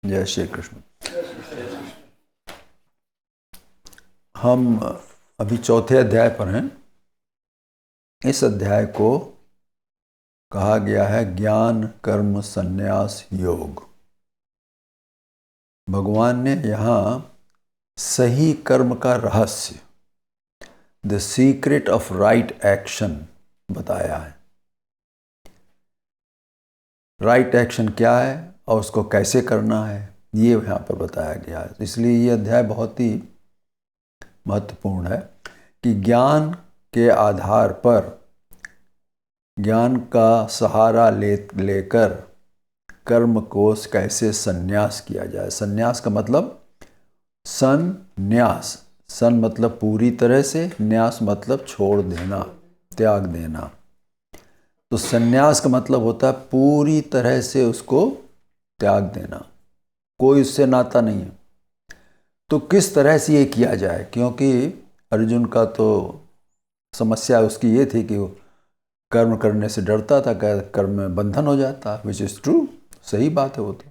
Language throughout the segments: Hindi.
जय श्री कृष्ण। हम अभी चौथे अध्याय पर हैं। इस अध्याय को कहा गया है ज्ञान कर्म संन्यास योग। भगवान ने यहाँ सही कर्म का रहस्य, the secret of right action बताया है। राइट एक्शन क्या है और उसको कैसे करना है, ये यहाँ पर बताया गया है। इसलिए ये अध्याय बहुत ही महत्वपूर्ण है कि ज्ञान के आधार पर, ज्ञान का सहारा लेकर कर्म को कैसे संन्यास किया जाए। संन्यास का मतलब संन्यास, सन मतलब पूरी तरह से, न्यास मतलब छोड़ देना, त्याग देना। तो संन्यास का मतलब होता है पूरी तरह से उसको त्याग देना, कोई उससे नाता नहीं है। तो किस तरह से ये किया जाए, क्योंकि अर्जुन का तो समस्या उसकी ये थी कि वो कर्म करने से डरता था, कर्म में बंधन हो जाता, विच इज़ ट्रू, सही बात है। वो तो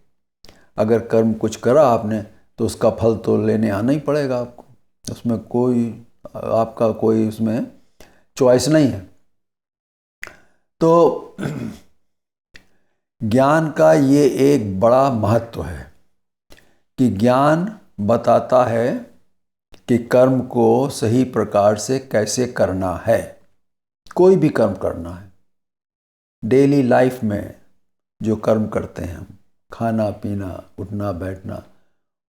अगर कर्म कुछ करा आपने तो उसका फल तो लेने आना ही पड़ेगा आपको, उसमें कोई आपका कोई उसमें चॉइस नहीं है। तो ज्ञान का ये एक बड़ा महत्व है कि ज्ञान बताता है कि कर्म को सही प्रकार से कैसे करना है। कोई भी कर्म करना है, डेली लाइफ में जो कर्म करते हैं हम, खाना पीना उठना बैठना,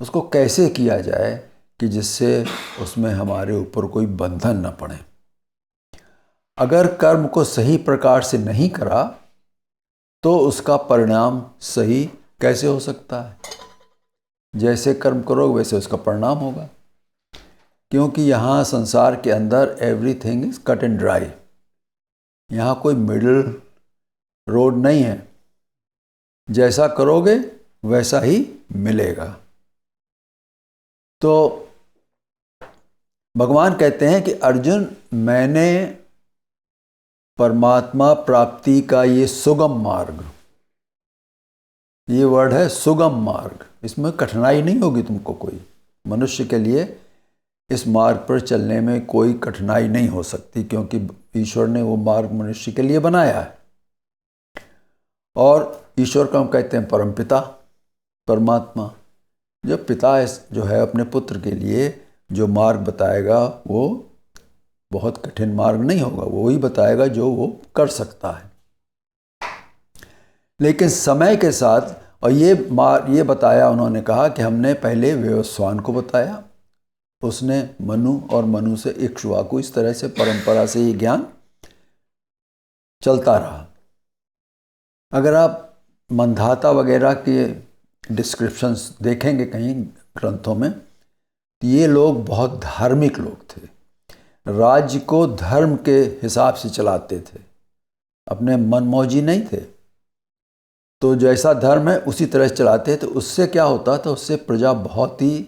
उसको कैसे किया जाए कि जिससे उसमें हमारे ऊपर कोई बंधन न पड़े। अगर कर्म को सही प्रकार से नहीं करा तो उसका परिणाम सही कैसे हो सकता है। जैसे कर्म करोगे वैसे उसका परिणाम होगा, क्योंकि यहाँ संसार के अंदर everything is cut and dry. यहाँ कोई मिडिल रोड नहीं है, जैसा करोगे वैसा ही मिलेगा। तो भगवान कहते हैं कि अर्जुन, मैंने परमात्मा प्राप्ति का ये सुगम मार्ग, ये वर्ड है सुगम मार्ग, इसमें कठिनाई नहीं होगी तुमको कोई। मनुष्य के लिए इस मार्ग पर चलने में कोई कठिनाई नहीं हो सकती, क्योंकि ईश्वर ने वो मार्ग मनुष्य के लिए बनाया है। और ईश्वर को हम कहते हैं परमपिता, परमात्मा। जब पिता जो है अपने पुत्र के लिए जो मार्ग बताएगा वो बहुत कठिन मार्ग नहीं होगा, वो ही बताएगा जो वो कर सकता है। लेकिन समय के साथ, और ये बताया उन्होंने, कहा कि हमने पहले वेवस्वान को बताया, उसने मनु, और मनु से इक्ष्वाकु, इस तरह से परंपरा से ये ज्ञान चलता रहा। अगर आप मंधाता वगैरह के डिस्क्रिप्शंस देखेंगे कहीं ग्रंथों में, तो ये लोग बहुत धार्मिक लोग थे, राज्य को धर्म के हिसाब से चलाते थे, अपने मनमौजी नहीं थे। तो जैसा धर्म है उसी तरह से चलाते थे। तो उससे क्या होता था, उससे प्रजा बहुत ही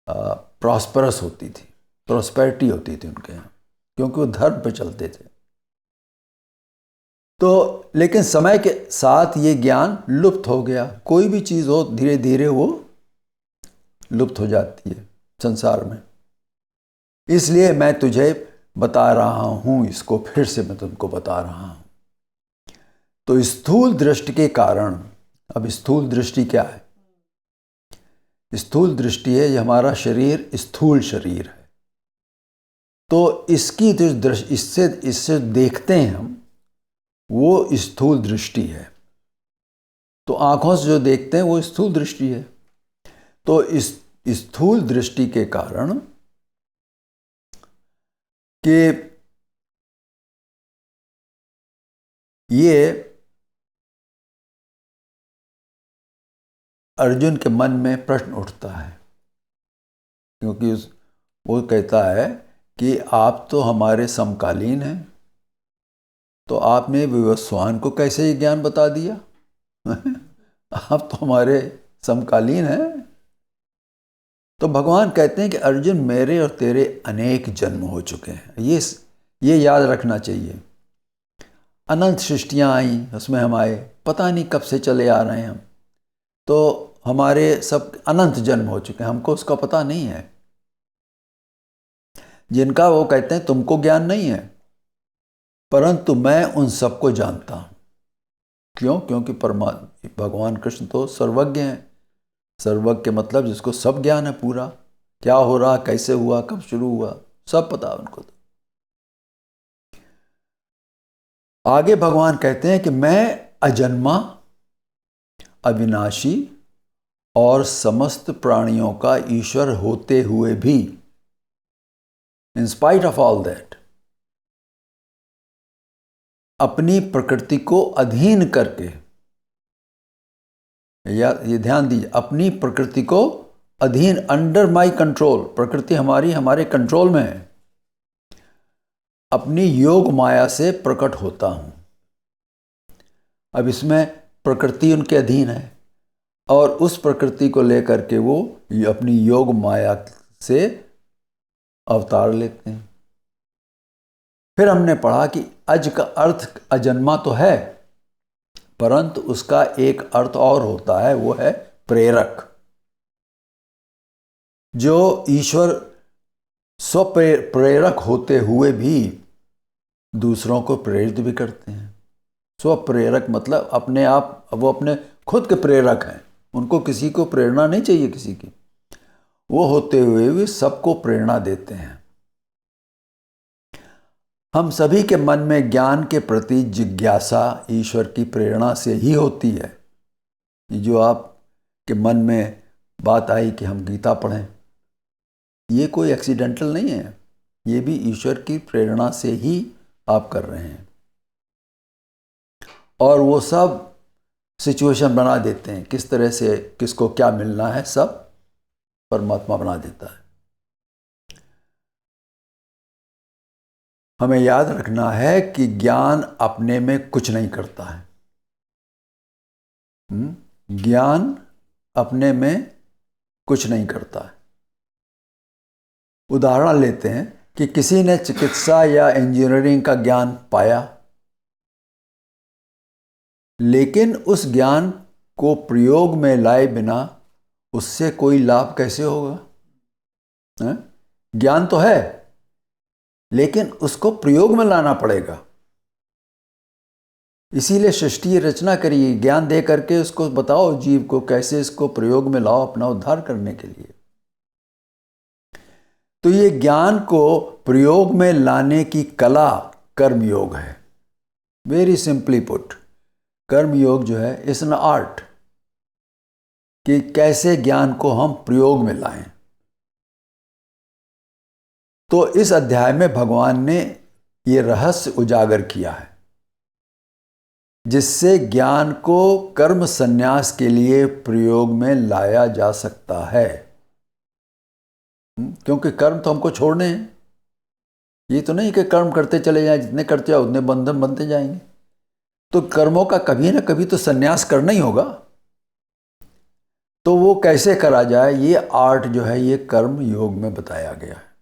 प्रॉस्परस होती थी, प्रॉस्पेरिटी होती थी उनके यहाँ, क्योंकि वो धर्म पर चलते थे। तो लेकिन समय के साथ ये ज्ञान लुप्त हो गया। कोई भी चीज़ हो धीरे धीरे वो लुप्त हो जाती है संसार में। इसलिए मैं तुझे बता रहा हूँ, इसको फिर से मैं तुमको बता रहा हूँ। तो स्थूल दृष्टि के कारण, अब स्थूल दृष्टि क्या है? स्थूल दृष्टि है ये हमारा शरीर स्थूल शरीर है। तो इसकी जो दृष्टि, इससे देखते हैं हम, वो स्थूल दृष्टि है। तो आंखों से जो देखते हैं वो स्थूल दृष्टि है। तो इस स्थूल दृष्टि के कारण कि ये अर्जुन के मन में प्रश्न उठता है, क्योंकि वो कहता है कि आप तो हमारे समकालीन हैं, तो आपने विवस्वान को कैसे ये ज्ञान बता दिया? आप तो हमारे समकालीन हैं। तो भगवान कहते हैं कि अर्जुन, मेरे और तेरे अनेक जन्म हो चुके हैं, ये याद रखना चाहिए। अनंत सृष्टियाँ आई, उसमें हम आए, पता नहीं कब से चले आ रहे हैं हम। तो हमारे सब अनंत जन्म हो चुके हैं, हमको उसका पता नहीं है। जिनका वो कहते हैं तुमको ज्ञान नहीं है, परंतु मैं उन सबको जानता हूं। क्यों? क्योंकि परमात्मा भगवान कृष्ण तो सर्वज्ञ हैं। सर्वज्ञ के मतलब जिसको सब ज्ञान है पूरा, क्या हो रहा, कैसे हुआ, कब शुरू हुआ, सब पता है उनको। तो आगे भगवान कहते हैं कि मैं अजन्मा, अविनाशी और समस्त प्राणियों का ईश्वर होते हुए भी, in spite of all that, अपनी प्रकृति को अधीन करके, या ये ध्यान दीजिए, अपनी प्रकृति को अधीन, अंडर माई कंट्रोल, प्रकृति हमारे कंट्रोल में है, अपनी योग माया से प्रकट होता हूं। अब इसमें प्रकृति उनके अधीन है और उस प्रकृति को लेकर के वो अपनी योग माया से अवतार लेते हैं। फिर हमने पढ़ा कि अज का अर्थ अजन्मा तो है, परंतु उसका एक अर्थ और होता है, वो है प्रेरक। जो ईश्वर स्वप्रेरक होते हुए भी दूसरों को प्रेरित भी करते हैं। स्वप्रेरक मतलब अपने आप, वो अपने खुद के प्रेरक हैं, उनको किसी को प्रेरणा नहीं चाहिए किसी की, वो होते हुए भी सबको प्रेरणा देते हैं। हम सभी के मन में ज्ञान के प्रति जिज्ञासा ईश्वर की प्रेरणा से ही होती है। जो आपके मन में बात आई कि हम गीता पढ़ें, ये कोई एक्सीडेंटल नहीं है, ये भी ईश्वर की प्रेरणा से ही आप कर रहे हैं। और वो सब सिचुएशन बना देते हैं, किस तरह से किसको क्या मिलना है, सब परमात्मा बना देता है। हमें याद रखना है कि ज्ञान अपने में कुछ नहीं करता है। ज्ञान अपने में कुछ नहीं करता है। उदाहरण लेते हैं कि किसी ने चिकित्सा या इंजीनियरिंग का ज्ञान पाया, लेकिन उस ज्ञान को प्रयोग में लाए बिना उससे कोई लाभ कैसे होगा? ज्ञान तो है, लेकिन उसको प्रयोग में लाना पड़ेगा। इसीलिए सृष्टि रचना करिए, ज्ञान दे करके उसको बताओ जीव को कैसे इसको प्रयोग में लाओ अपना उद्धार करने के लिए। तो ये ज्ञान को प्रयोग में लाने की कला कर्मयोग है। वेरी सिंपली पुट, कर्मयोग जो है इट्स एन आर्ट, कि कैसे ज्ञान को हम प्रयोग में लाएं। तो इस अध्याय में भगवान ने ये रहस्य उजागर किया है, जिससे ज्ञान को कर्म संन्यास के लिए प्रयोग में लाया जा सकता है। क्योंकि कर्म तो हमको छोड़ने हैं। ये तो नहीं कि कर्म करते चले जाएं, जितने करते जाओ उतने बंधन बनते जाएंगे। तो कर्मों का कभी ना कभी तो संन्यास करना ही होगा। तो वो कैसे करा जाए, ये आर्ट जो है ये कर्म योग में बताया गया है।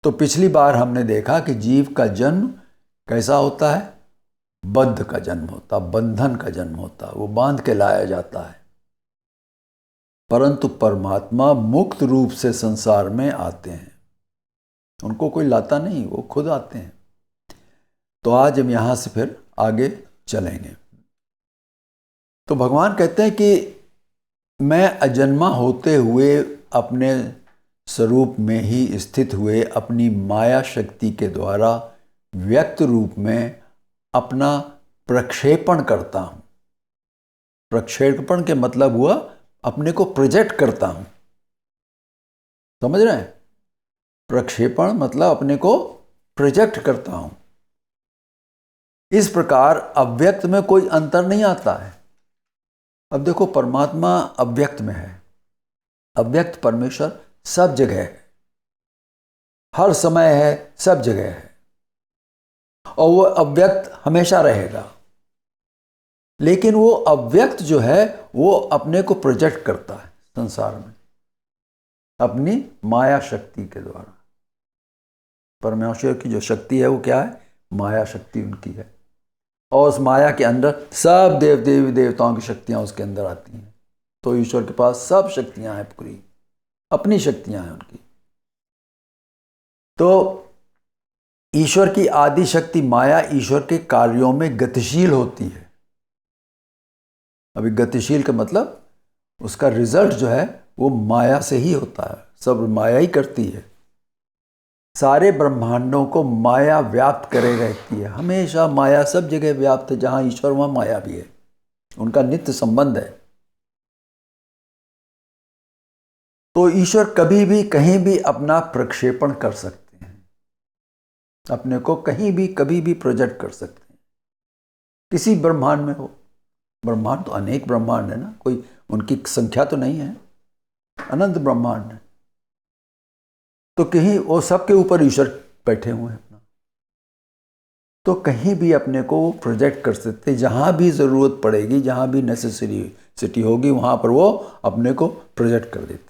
तो पिछली बार हमने देखा कि जीव का जन्म कैसा होता है? बद्ध का जन्म होता, बंधन का जन्म होता, वो बांध के लाया जाता है। परंतु परमात्मा मुक्त रूप से संसार में आते हैं, उनको कोई लाता नहीं, वो खुद आते हैं। तो आज हम यहां से फिर आगे चलेंगे। तो भगवान कहते हैं कि मैं अजन्मा होते हुए अपने स्वरूप में ही स्थित हुए अपनी माया शक्ति के द्वारा व्यक्त रूप में अपना प्रक्षेपण करता हूं। प्रक्षेपण के मतलब हुआ अपने को प्रोजेक्ट करता हूं। समझ रहे हैं? प्रक्षेपण मतलब अपने को प्रोजेक्ट करता हूं। इस प्रकार अव्यक्त में कोई अंतर नहीं आता है। अब देखो, परमात्मा अव्यक्त में है, अव्यक्त परमेश्वर सब जगह है, हर समय है, सब जगह है, और वो अव्यक्त हमेशा रहेगा। लेकिन वो अव्यक्त जो है वो अपने को प्रोजेक्ट करता है संसार में अपनी माया शक्ति के द्वारा। परमेश्वर की जो शक्ति है वो क्या है? माया शक्ति उनकी है। और उस माया के अंदर सब देवी देवताओं की शक्तियां उसके अंदर आती हैं। तो ईश्वर के पास सब शक्तियां हैं, पूरी अपनी शक्तियां हैं उनकी। तो ईश्वर की आदि शक्ति माया ईश्वर के कार्यों में गतिशील होती है। अभी गतिशील का मतलब उसका रिजल्ट जो है वो माया से ही होता है, सब माया ही करती है। सारे ब्रह्मांडों को माया व्याप्त करे रहती है, हमेशा माया सब जगह व्याप्त है। जहां ईश्वर वहां माया भी है, उनका नित्य संबंध है। तो ईश्वर कभी भी कहीं भी अपना प्रक्षेपण कर सकते हैं, अपने को कहीं भी कभी भी प्रोजेक्ट कर सकते हैं, किसी ब्रह्मांड में हो। ब्रह्मांड तो अनेक ब्रह्मांड है ना, कोई उनकी संख्या तो नहीं है, अनंत ब्रह्मांड है। तो कहीं वो सबके ऊपर ईश्वर बैठे हुए हैं अपना, तो कहीं भी अपने को वो प्रोजेक्ट कर सकते, जहां भी जरूरत पड़ेगी, जहां भी नेसेसिटी होगी, वहां पर वो अपने को प्रोजेक्ट कर देते।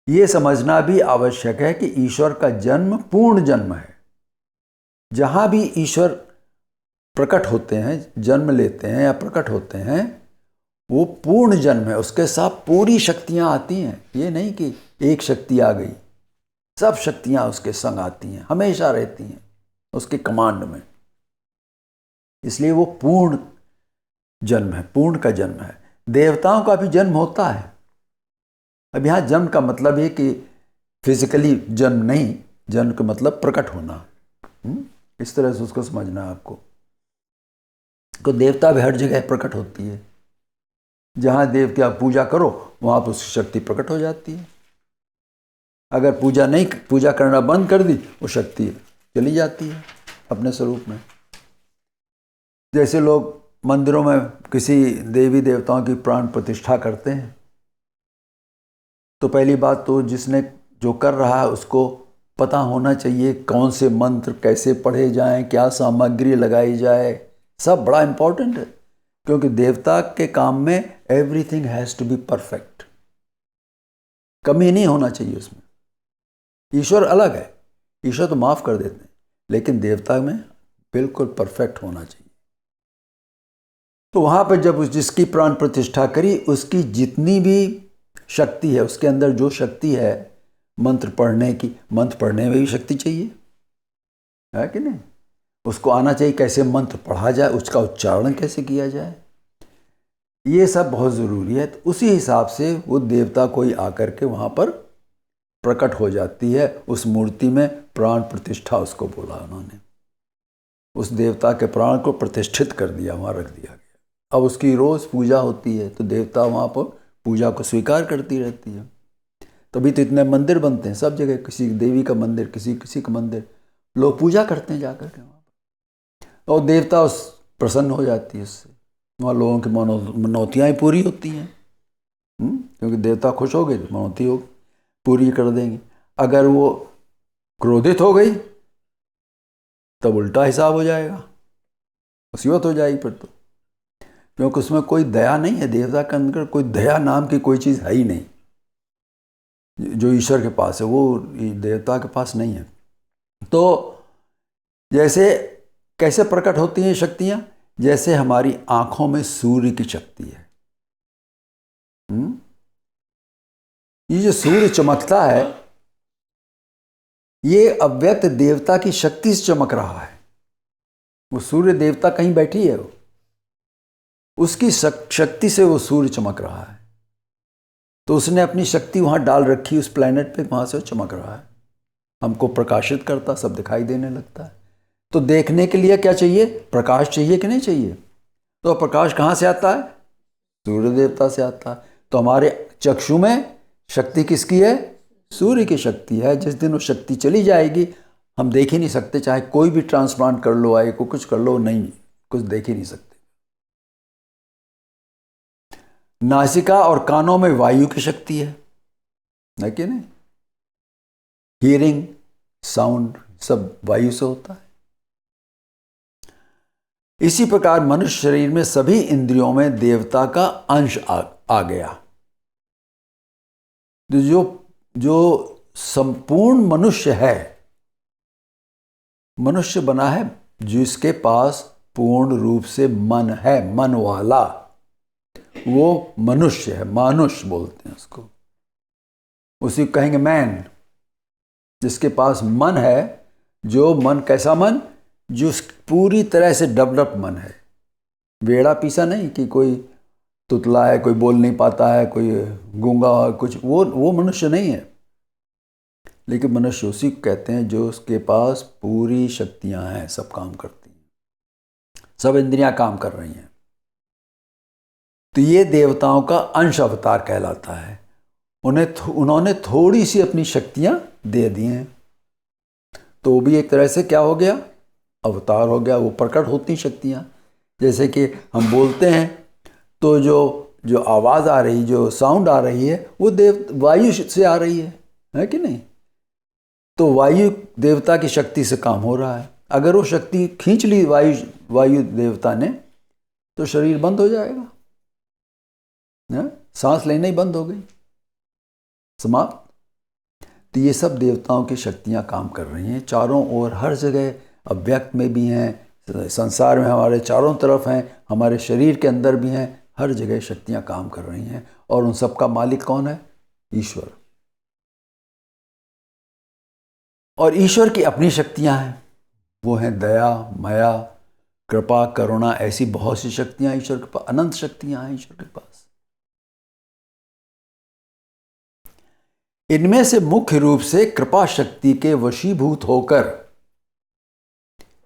ये समझना भी आवश्यक है कि ईश्वर का जन्म पूर्ण जन्म है। जहां भी ईश्वर प्रकट होते हैं, जन्म लेते हैं या प्रकट होते हैं, वो पूर्ण जन्म है, उसके साथ पूरी शक्तियां आती हैं। ये नहीं कि एक शक्ति आ गई, सब शक्तियां उसके संग आती हैं, हमेशा रहती हैं उसके कमांड में। इसलिए वो पूर्ण जन्म है, पूर्ण का जन्म है। देवताओं का भी जन्म होता है। अब यहाँ जन्म का मतलब है कि फिजिकली जन्म नहीं, जन्म का मतलब प्रकट होना। इस तरह से उसको समझना है आपको। तो देवता भी हर जगह प्रकट होती है, जहां देव की आप पूजा करो वहां पर उसकी शक्ति प्रकट हो जाती है। अगर पूजा करना बंद कर दी, वो शक्ति चली जाती है अपने स्वरूप में। जैसे लोग मंदिरों में किसी देवी देवताओं की प्राण प्रतिष्ठा करते हैं, तो पहली बात तो जिसने जो कर रहा है उसको पता होना चाहिए कौन से मंत्र कैसे पढ़े जाएं, क्या सामग्री लगाई जाए, सब बड़ा इंपॉर्टेंट है। क्योंकि देवता के काम में everything has to be perfect, कमी नहीं होना चाहिए उसमें। ईश्वर अलग है, ईश्वर तो माफ कर देते हैं, लेकिन देवता में बिल्कुल परफेक्ट होना चाहिए। तो वहां पर जब जिसकी प्राण प्रतिष्ठा करी, उसकी जितनी भी शक्ति है, उसके अंदर जो शक्ति है मंत्र पढ़ने की, मंत्र पढ़ने में भी शक्ति चाहिए, है कि नहीं? उसको आना चाहिए कैसे मंत्र पढ़ा जाए, उसका उच्चारण कैसे किया जाए, ये सब बहुत ज़रूरी है। तो उसी हिसाब से वो देवता कोई आकर के वहाँ पर प्रकट हो जाती है। उस मूर्ति में प्राण प्रतिष्ठा उसको बोला उन्होंने, उस देवता के प्राण को प्रतिष्ठित कर दिया, वहाँ रख दिया गया। अब उसकी रोज़ पूजा होती है, तो देवता वहाँ पर पूजा को स्वीकार करती रहती है। तभी तो इतने मंदिर बनते हैं सब जगह, किसी देवी का मंदिर, किसी का मंदिर, लोग पूजा करते हैं जाकर के वहाँ पर, और देवता उस प्रसन्न हो जाती है उससे। वहाँ लोगों की मनौतियाँ ही पूरी होती हैं, क्योंकि देवता खुश हो गए, मनौती हो पूरी कर देंगे। अगर वो क्रोधित हो गई तब उल्टा हिसाब हो जाएगा, मुसीबत हो जाएगी फिर तो, क्योंकि उसमें कोई दया नहीं है। देवता के अंदर कोई दया नाम की कोई चीज़ है ही नहीं, जो ईश्वर के पास है वो देवता के पास नहीं है। तो जैसे कैसे प्रकट होती हैं शक्तियाँ, जैसे हमारी आंखों में सूर्य की शक्ति है। ये जो सूर्य चमकता है, ये अव्यक्त देवता की शक्ति से चमक रहा है। वो सूर्य देवता कहीं बैठी है, वो उसकी शक्ति से वो सूर्य चमक रहा है। तो उसने अपनी शक्ति वहां डाल रखी उस प्लेनेट पे, वहां से चमक रहा है, हमको प्रकाशित करता, सब दिखाई देने लगता है। तो देखने के लिए क्या चाहिए? प्रकाश चाहिए कि नहीं चाहिए? तो प्रकाश कहाँ से आता है? सूर्य देवता से आता है। तो हमारे चक्षु में शक्ति किसकी है? सूर्य की शक्ति है। जिस दिन वो शक्ति चली जाएगी, हम देख ही नहीं सकते, चाहे कोई भी ट्रांसप्लांट कर लो, आए को कुछ कर लो, नहीं, कुछ देख ही नहीं सकते। नासिका और कानों में वायु की शक्ति है कि नहीं? हियरिंग, साउंड सब वायु से होता है। इसी प्रकार मनुष्य शरीर में सभी इंद्रियों में देवता का अंश आ गया। जो संपूर्ण मनुष्य है, मनुष्य बना है जिसके पास पूर्ण रूप से मन है, मन वाला। वो मनुष्य है, मानुष बोलते हैं उसको, उसी को कहेंगे मैन, जिसके पास मन है, जो मन कैसा मन, जो पूरी तरह से डेवलप मन है, वेड़ा पीसा नहीं कि कोई तुतला है, कोई बोल नहीं पाता है, कोई गूंगा है, कुछ, वो मनुष्य नहीं है। लेकिन मनुष्य उसी को कहते हैं जो उसके पास पूरी शक्तियां हैं, सब काम करती हैं, सब इंद्रियां काम कर रही हैं। तो ये देवताओं का अंश अवतार कहलाता है। उन्होंने थोड़ी सी अपनी शक्तियां दे दी हैं, तो वो भी एक तरह से क्या हो गया, अवतार हो गया। वो प्रकट होती शक्तियां, जैसे कि हम बोलते हैं तो जो आवाज़ आ रही, जो साउंड आ रही है, वो वायु से आ रही है कि नहीं? तो वायु देवता की शक्ति से काम हो रहा है। अगर वो शक्ति खींच ली वायु देवता ने, तो शरीर बंद हो जाएगा, सांस लेना ही बंद हो गई, समाप्त। तो ये सब देवताओं की शक्तियां काम कर रही हैं चारों ओर, हर जगह, अव्यक्त में भी हैं, संसार में हमारे चारों तरफ हैं, हमारे शरीर के अंदर भी हैं, हर जगह शक्तियां काम कर रही हैं। और उन सब का मालिक कौन है? ईश्वर। और ईश्वर की अपनी शक्तियां हैं, वो हैं दया, माया, कृपा, करुणा, ऐसी बहुत सी शक्तियां ईश्वर के पास, अनंत शक्तियां हैं ईश्वर के पास। इनमें से मुख्य रूप से कृपा शक्ति के वशीभूत होकर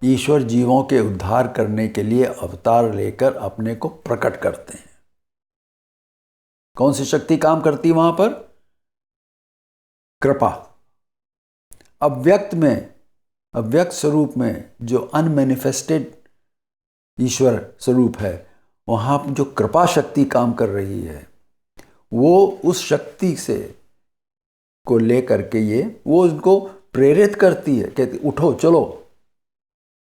ईश्वर जीवों के उद्धार करने के लिए अवतार लेकर अपने को प्रकट करते हैं। कौन सी शक्ति काम करती है वहां पर? कृपा। अव्यक्त स्वरूप में जो अनमैनिफेस्टेड ईश्वर स्वरूप है, वहां पर जो कृपा शक्ति काम कर रही है, वो उस शक्ति से को लेकर के वो उनको प्रेरित करती है, कहती उठो चलो,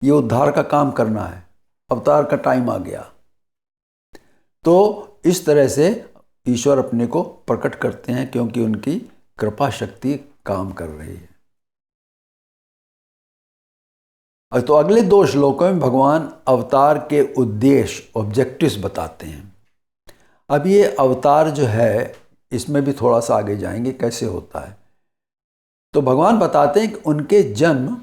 ये उद्धार का काम करना है, अवतार का टाइम आ गया। तो इस तरह से ईश्वर अपने को प्रकट करते हैं, क्योंकि उनकी कृपा शक्ति काम कर रही है। तो अगले 2 श्लोकों में भगवान अवतार के उद्देश्य, ऑब्जेक्टिव्स बताते हैं। अब ये अवतार जो है, इसमें भी थोड़ा सा आगे जाएंगे कैसे होता है। तो भगवान बताते हैं कि उनके जन्म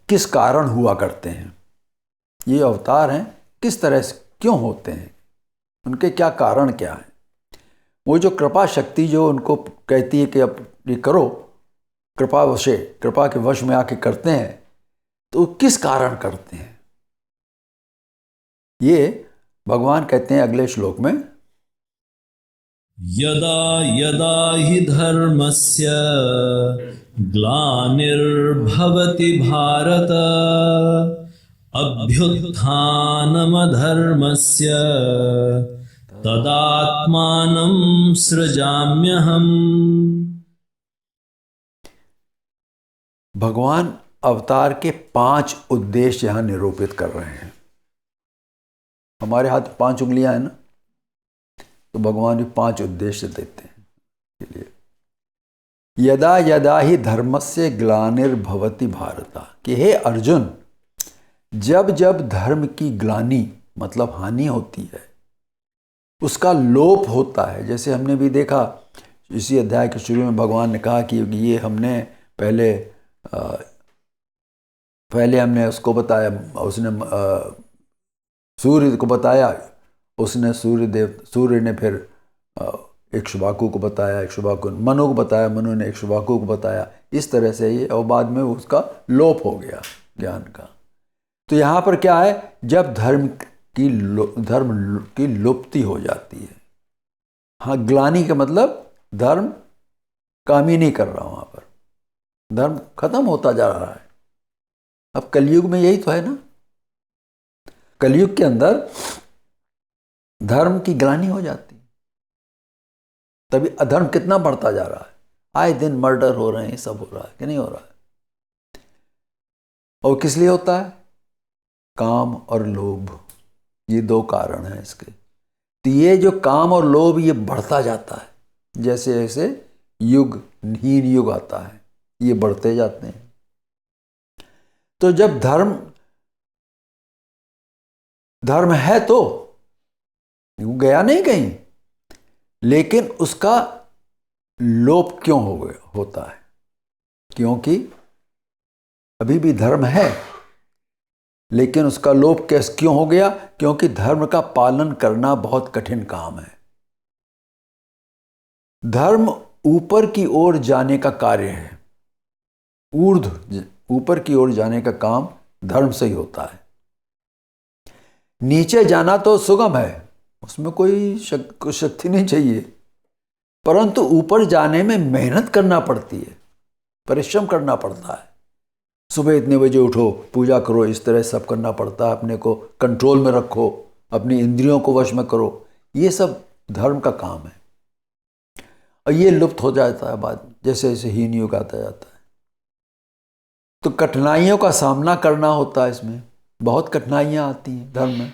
किस कारण हुआ करते हैं, ये अवतार हैं किस तरह से क्यों होते हैं, उनके क्या कारण क्या है। वो जो कृपा शक्ति जो उनको कहती है कि अब ये करो, कृपा के वश में आके करते हैं, तो किस कारण करते हैं, ये भगवान कहते हैं अगले श्लोक में, यदा यदा हि धर्मस्य ग्लानिर्भवति भारत अभ्युत्थानमधर्मस्य तदात्मानं सृजाम्यहम्। भगवान अवतार के 5 उद्देश्य यहां निरूपित कर रहे हैं। हमारे हाथ 5 उंगलियां हैं ना, तो भगवान भी 5 उद्देश्य देते हैं के लिए। यदा यदा ही धर्मस्य ग्लानिर्भवति भारत, कि हे अर्जुन, जब जब धर्म की ग्लानि मतलब हानि होती है, उसका लोप होता है। जैसे हमने भी देखा इसी अध्याय के शुरू में भगवान ने कहा कि ये हमने पहले हमने उसको बताया, उसने सूर्य को बताया, उसने सूर्य ने फिर इक्ष्वाकु को बताया, इक्ष्वाकु मनु को बताया, मनु ने इक्ष्वाकु को बताया, इस तरह से ये, और बाद में उसका लोप हो गया ज्ञान का। तो यहाँ पर क्या है, जब धर्म की लुप्ति हो जाती है। हाँ, ग्लानि का मतलब धर्म काम ही नहीं कर रहा, वहाँ पर धर्म खत्म होता जा रहा है। अब कलयुग में यही तो है ना, कलयुग के अंदर धर्म की ग्लानि हो जाती है, तभी अधर्म कितना बढ़ता जा रहा है। आए दिन मर्डर हो रहे हैं, सब हो रहा है कि नहीं हो रहा है। और किस लिए होता है? काम और लोभ, ये 2 कारण हैं इसके। तो ये जो काम और लोभ ये बढ़ता जाता है, जैसे जैसे हीन युग आता है, ये बढ़ते जाते हैं। तो जब धर्म है तो वो गया नहीं कहीं, लेकिन उसका लोप क्यों होता है? क्योंकि अभी भी धर्म है, लेकिन उसका लोप कैसे क्यों हो गया? क्योंकि धर्म का पालन करना बहुत कठिन काम है। धर्म ऊपर की ओर जाने का कार्य है। ऊपर की ओर जाने का काम धर्म से ही होता है। नीचे जाना तो सुगम है, उसमें कोई शक्ति नहीं चाहिए, परंतु ऊपर जाने में मेहनत करना पड़ती है, परिश्रम करना पड़ता है। सुबह इतने बजे उठो, पूजा करो, इस तरह सब करना पड़ता है। अपने को कंट्रोल में रखो, अपनी इंद्रियों को वश में करो, ये सब धर्म का काम है। और ये लुप्त हो जाता है बाद में, जैसे जैसे हीन युग आता जाता है। तो कठिनाइयों का सामना करना होता है, इसमें बहुत कठिनाइयाँ आती हैं धर्म में।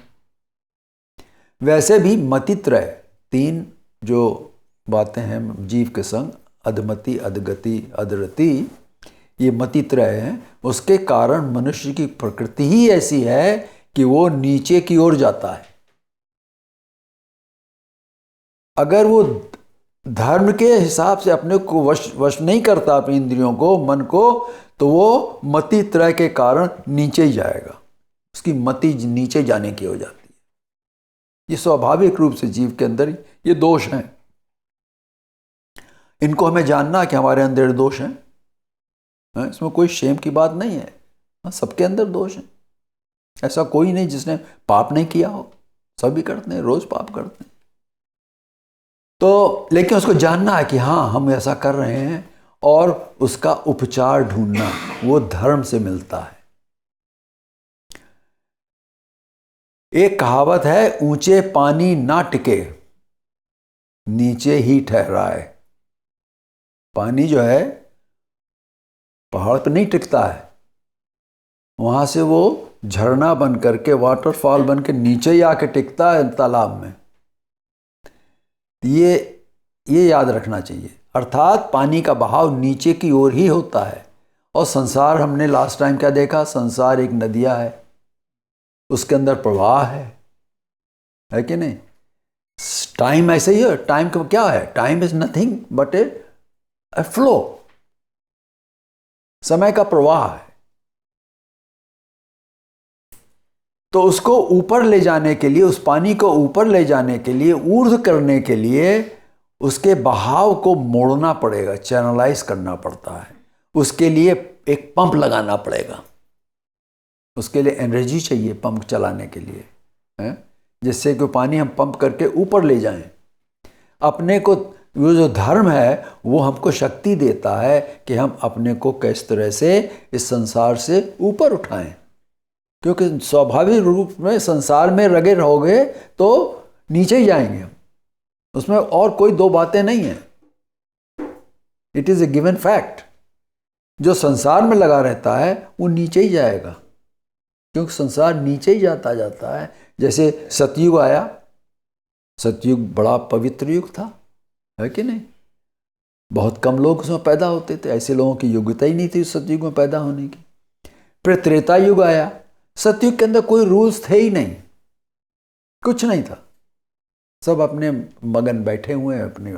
वैसे भी मतित्रय, 3 जो बातें हैं जीव के संग, अधमति, अधगति, अधरति, ये मतित्रय है। उसके कारण मनुष्य की प्रकृति ही ऐसी है कि वो नीचे की ओर जाता है। अगर वो धर्म के हिसाब से अपने को वश नहीं करता, अपनी इंद्रियों को, मन को, तो वो मतित्रय के कारण नीचे ही जाएगा। उसकी मति नीचे जाने की हो जाती है। ये स्वाभाविक रूप से जीव के अंदर ये दोष हैं। इनको हमें जानना कि हमारे अंदर दोष हैं। इसमें कोई शेम की बात नहीं है, सबके अंदर दोष हैं। ऐसा कोई नहीं जिसने पाप नहीं किया हो, सभी करते हैं, रोज पाप करते हैं। तो लेकिन उसको जानना है कि हाँ हम ऐसा कर रहे हैं, और उसका उपचार ढूंढना, वो धर्म से मिलता है। एक कहावत है, ऊंचे पानी ना टिके, नीचे ही ठहराए। पानी जो है पहाड़ पर नहीं टिकता है, वहां से वो झरना बन करके, वाटरफॉल बन के नीचे ही आके टिकता है तालाब में। ये याद रखना चाहिए। अर्थात पानी का बहाव नीचे की ओर ही होता है। और संसार, हमने लास्ट टाइम क्या देखा? संसार एक नदिया है, उसके अंदर प्रवाह है कि नहीं? टाइम ऐसे ही है। टाइम का क्या है? Time is nothing but A flow, समय का प्रवाह है। तो उसको ऊपर ले जाने के लिए, उस पानी को ऊपर ले जाने के लिए, ऊर्ध्व करने के लिए उसके बहाव को मोड़ना पड़ेगा, चैनलाइज करना पड़ता है। उसके लिए एक पंप लगाना पड़ेगा, उसके लिए एनर्जी चाहिए पंप चलाने के लिए, जिससे कि पानी हम पंप करके ऊपर ले जाएं। अपने को, वो जो धर्म है वो हमको शक्ति देता है कि हम अपने को किस तरह से इस संसार से ऊपर उठाएं। क्योंकि स्वाभाविक रूप में संसार में लगे रहोगे तो नीचे ही जाएंगे हम, उसमें और कोई दो बातें नहीं है। It is a given fact. जो संसार में लगा रहता है वो नीचे ही जाएगा, क्योंकि संसार नीचे ही जाता है। जैसे सतयुग आया, सतयुग बड़ा पवित्र युग था, है कि नहीं? बहुत कम लोग उसमें पैदा होते थे, ऐसे लोगों की योग्यता ही नहीं थी सतयुग में पैदा होने की। फिर त्रेता युग आया, सतयुग के अंदर कोई रूल्स थे ही नहीं, कुछ नहीं था, सब अपने मगन बैठे हुए हैं, अपने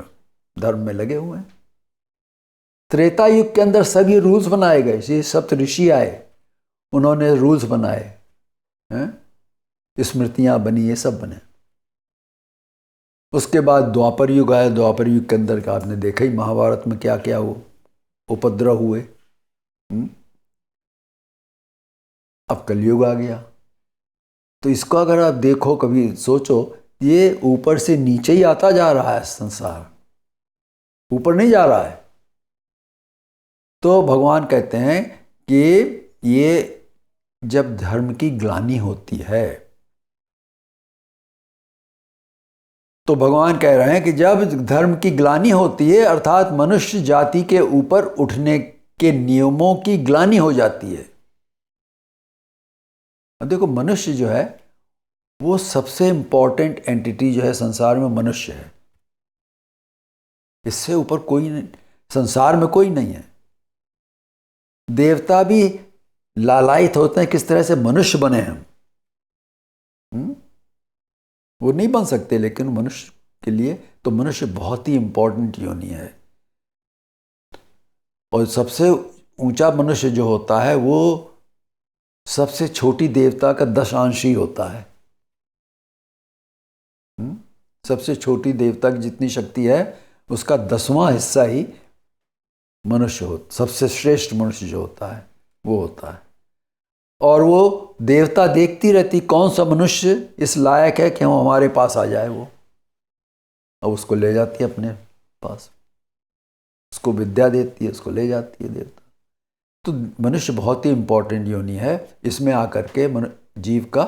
धर्म में लगे हुए हैं। त्रेता युग के अंदर सभी रूल्स बनाए गए, ये सप्त ऋषि आए, उन्होंने रूल्स बनाए, स्मृतियां बनी, ये सब बने। उसके बाद द्वापर युग आया। द्वापर युग के अंदर का आपने देखा ही, महाभारत में क्या क्या वो उपद्रव हुए। अब कलयुग आ गया। तो इसको अगर आप देखो, कभी सोचो, ये ऊपर से नीचे ही आता जा रहा है संसार, ऊपर नहीं जा रहा है। तो भगवान कहते हैं कि ये जब धर्म की ग्लानि होती है, तो भगवान कह रहे हैं कि जब धर्म की ग्लानि होती है, अर्थात मनुष्य जाति के ऊपर उठने के नियमों की ग्लानि हो जाती है। अब देखो, मनुष्य जो है वो सबसे इंपॉर्टेंट एंटिटी जो है संसार में, मनुष्य है। इससे ऊपर कोई नहीं, संसार में कोई नहीं है। देवता भी लालायित होते हैं किस तरह से मनुष्य बने हम। वो नहीं बन सकते, लेकिन मनुष्य के लिए तो मनुष्य बहुत ही इंपॉर्टेंट योनि है। और सबसे ऊंचा मनुष्य जो होता है वो सबसे छोटी देवता का दशांशी होता है। सबसे छोटी देवता की जितनी शक्ति है उसका 10वां हिस्सा ही मनुष्य हो, सबसे श्रेष्ठ मनुष्य जो होता है वो होता है। और वो देवता देखती रहती कौन सा मनुष्य इस लायक है कि वो हमारे पास आ जाए, वो अब उसको ले जाती है अपने पास, उसको विद्या देती है, उसको ले जाती है देवता। तो मनुष्य बहुत ही इंपॉर्टेंट योनि है। इसमें आकर के जीव का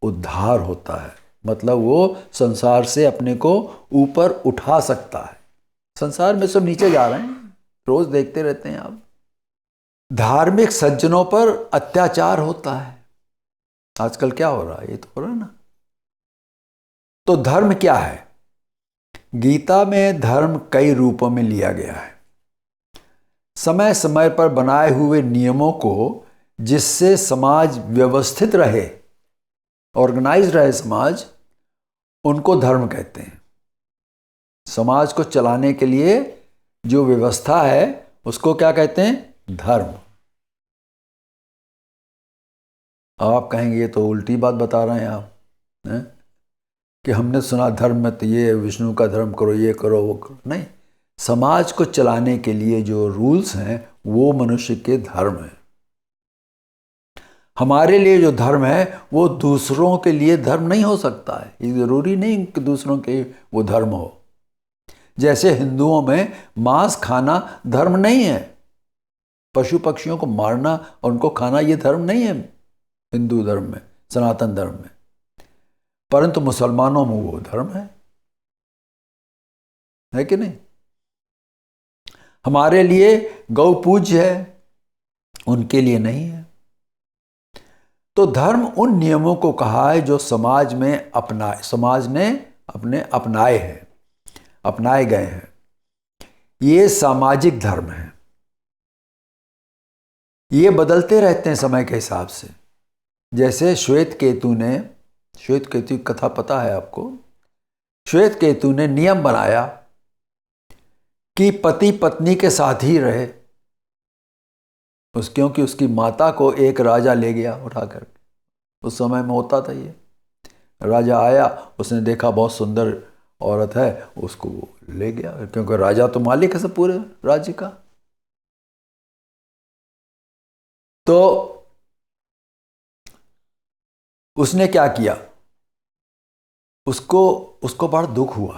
उद्धार होता है, मतलब वो संसार से अपने को ऊपर उठा सकता है। संसार में सब नीचे जा रहे हैं, रोज देखते रहते हैं आप। धार्मिक सज्जनों पर अत्याचार होता है। आजकल क्या हो रहा है, ये तो हो रहा है ना। तो धर्म क्या है? गीता में धर्म कई रूपों में लिया गया है। समय समय पर बनाए हुए नियमों को, जिससे समाज व्यवस्थित रहे, ऑर्गेनाइज रहे समाज, उनको धर्म कहते हैं। समाज को चलाने के लिए जो व्यवस्था है उसको क्या कहते हैं? धर्म। आप कहेंगे ये तो उल्टी बात बता रहे हैं आप, हैं? कि हमने सुना धर्म में तो ये विष्णु का धर्म करो, ये करो, वो करो। नहीं, समाज को चलाने के लिए जो रूल्स हैं वो मनुष्य के धर्म है। हमारे लिए जो धर्म है वो दूसरों के लिए धर्म नहीं हो सकता है। ये जरूरी नहीं कि दूसरों के वो धर्म हो। जैसे हिंदुओं में मांस खाना धर्म नहीं है, पशु पक्षियों को मारना और उनको खाना ये धर्म नहीं है हिंदू धर्म में, सनातन धर्म में। परंतु मुसलमानों में वो धर्म है कि नहीं? हमारे लिए गौ पूज्य है, उनके लिए नहीं है। तो धर्म उन नियमों को कहा है जो समाज ने अपनाए गए हैं। ये सामाजिक धर्म है। ये बदलते रहते हैं समय के हिसाब से। जैसे श्वेत केतु की कथा पता है आपको? श्वेत केतु ने नियम बनाया कि पति पत्नी के साथ ही रहे, क्योंकि उसकी माता को एक राजा ले गया उठाकर। उस समय में होता था ये। राजा आया, उसने देखा बहुत सुंदर औरत है, उसको ले गया, क्योंकि राजा तो मालिक है सब पूरे राज्य का। तो उसने क्या किया, उसको बड़ा दुख हुआ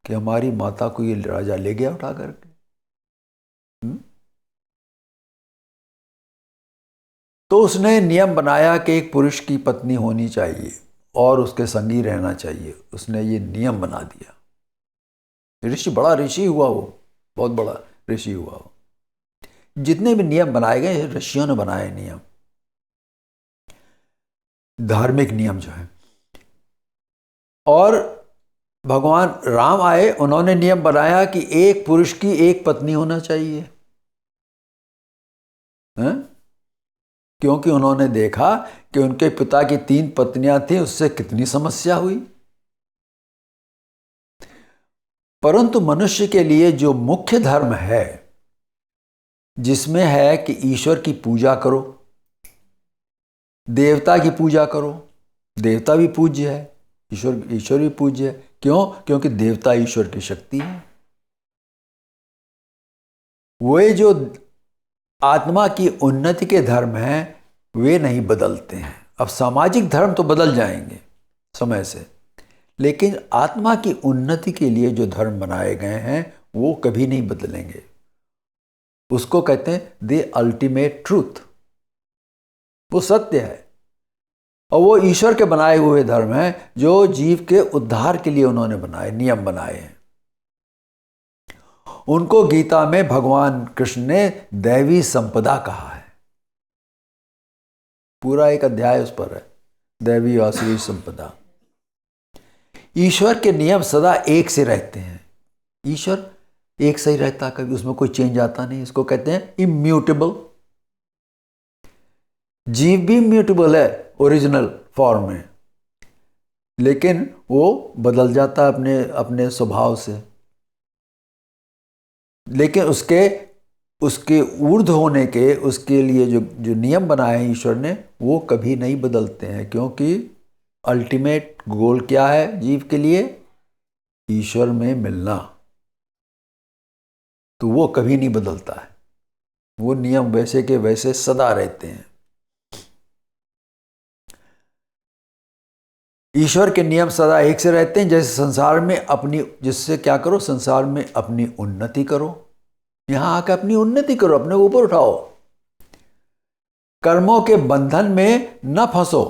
कि हमारी माता को ये राजा ले गया उठा करके। तो उसने नियम बनाया कि एक पुरुष की पत्नी होनी चाहिए और उसके संगी रहना चाहिए। उसने ये नियम बना दिया। बड़ा ऋषि हुआ वो, बहुत बड़ा ऋषि हुआ वो। जितने भी नियम बनाए गए ऋषियों ने बनाए नियम, धार्मिक नियम जो है। और भगवान राम आए, उन्होंने नियम बनाया कि एक पुरुष की एक पत्नी होना चाहिए, हैं? क्योंकि उन्होंने देखा कि उनके पिता की 3 पत्नियां थी, उससे कितनी समस्या हुई। परंतु मनुष्य के लिए जो मुख्य धर्म है, जिसमें है कि ईश्वर की पूजा करो, देवता की पूजा करो। देवता भी पूज्य है, ईश्वर भी पूज्य है। क्यों? क्योंकि देवता ईश्वर की शक्ति है। वे जो आत्मा की उन्नति के धर्म हैं वे नहीं बदलते हैं। अब सामाजिक धर्म तो बदल जाएंगे समय से, लेकिन आत्मा की उन्नति के लिए जो धर्म बनाए गए हैं वो कभी नहीं बदलेंगे। उसको कहते हैं द अल्टीमेट ट्रूथ। वो सत्य है और वो ईश्वर के बनाए हुए धर्म हैं जो जीव के उद्धार के लिए उन्होंने बनाए, नियम बनाए हैं। उनको गीता में भगवान कृष्ण ने दैवी संपदा कहा है। पूरा एक अध्याय उस पर है, दैवी आसुरी संपदा। ईश्वर के नियम सदा एक से रहते हैं। ईश्वर एक सही रहता, कभी उसमें कोई चेंज आता नहीं। इसको कहते हैं इम्यूटेबल। जीव भी इम्यूटेबल है ओरिजिनल फॉर्म में, लेकिन वो बदल जाता है अपने अपने स्वभाव से। लेकिन उसके उसके ऊर्ध्व होने के उसके लिए जो जो नियम बनाए हैं ईश्वर ने, वो कभी नहीं बदलते हैं, क्योंकि अल्टीमेट गोल क्या है जीव के लिए? ईश्वर में मिलना। तो वो कभी नहीं बदलता है, वो नियम वैसे के वैसे सदा रहते हैं। ईश्वर के नियम सदा एक से रहते हैं। जैसे संसार में अपनी, जिससे क्या करो? संसार में अपनी उन्नति करो, यहां आकर अपनी उन्नति करो, अपने ऊपर उठाओ, कर्मों के बंधन में न फंसो।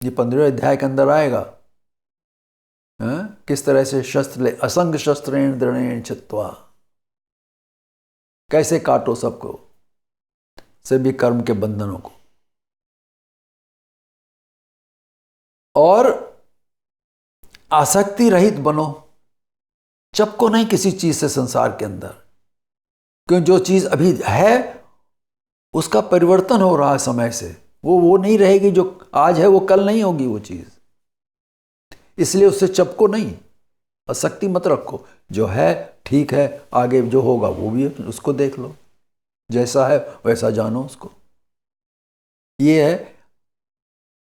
ये 15वें अध्याय के अंदर आएगा। किस तरह से शस्त्र ले, असंग शस्त्रेण दृढ़ेण चित्वा, कैसे काटो सबको, सभी कर्म के बंधनों को। और आसक्ति रहित बनो, चपको नहीं किसी चीज से संसार के अंदर, क्योंकि जो चीज अभी है उसका परिवर्तन हो रहा है समय से। वो नहीं रहेगी, जो आज है वो कल नहीं होगी वो चीज, इसलिए उससे चपको नहीं, आसक्ति मत रखो। जो है ठीक है, आगे जो होगा वो भी उसको देख लो, जैसा है वैसा जानो उसको। ये है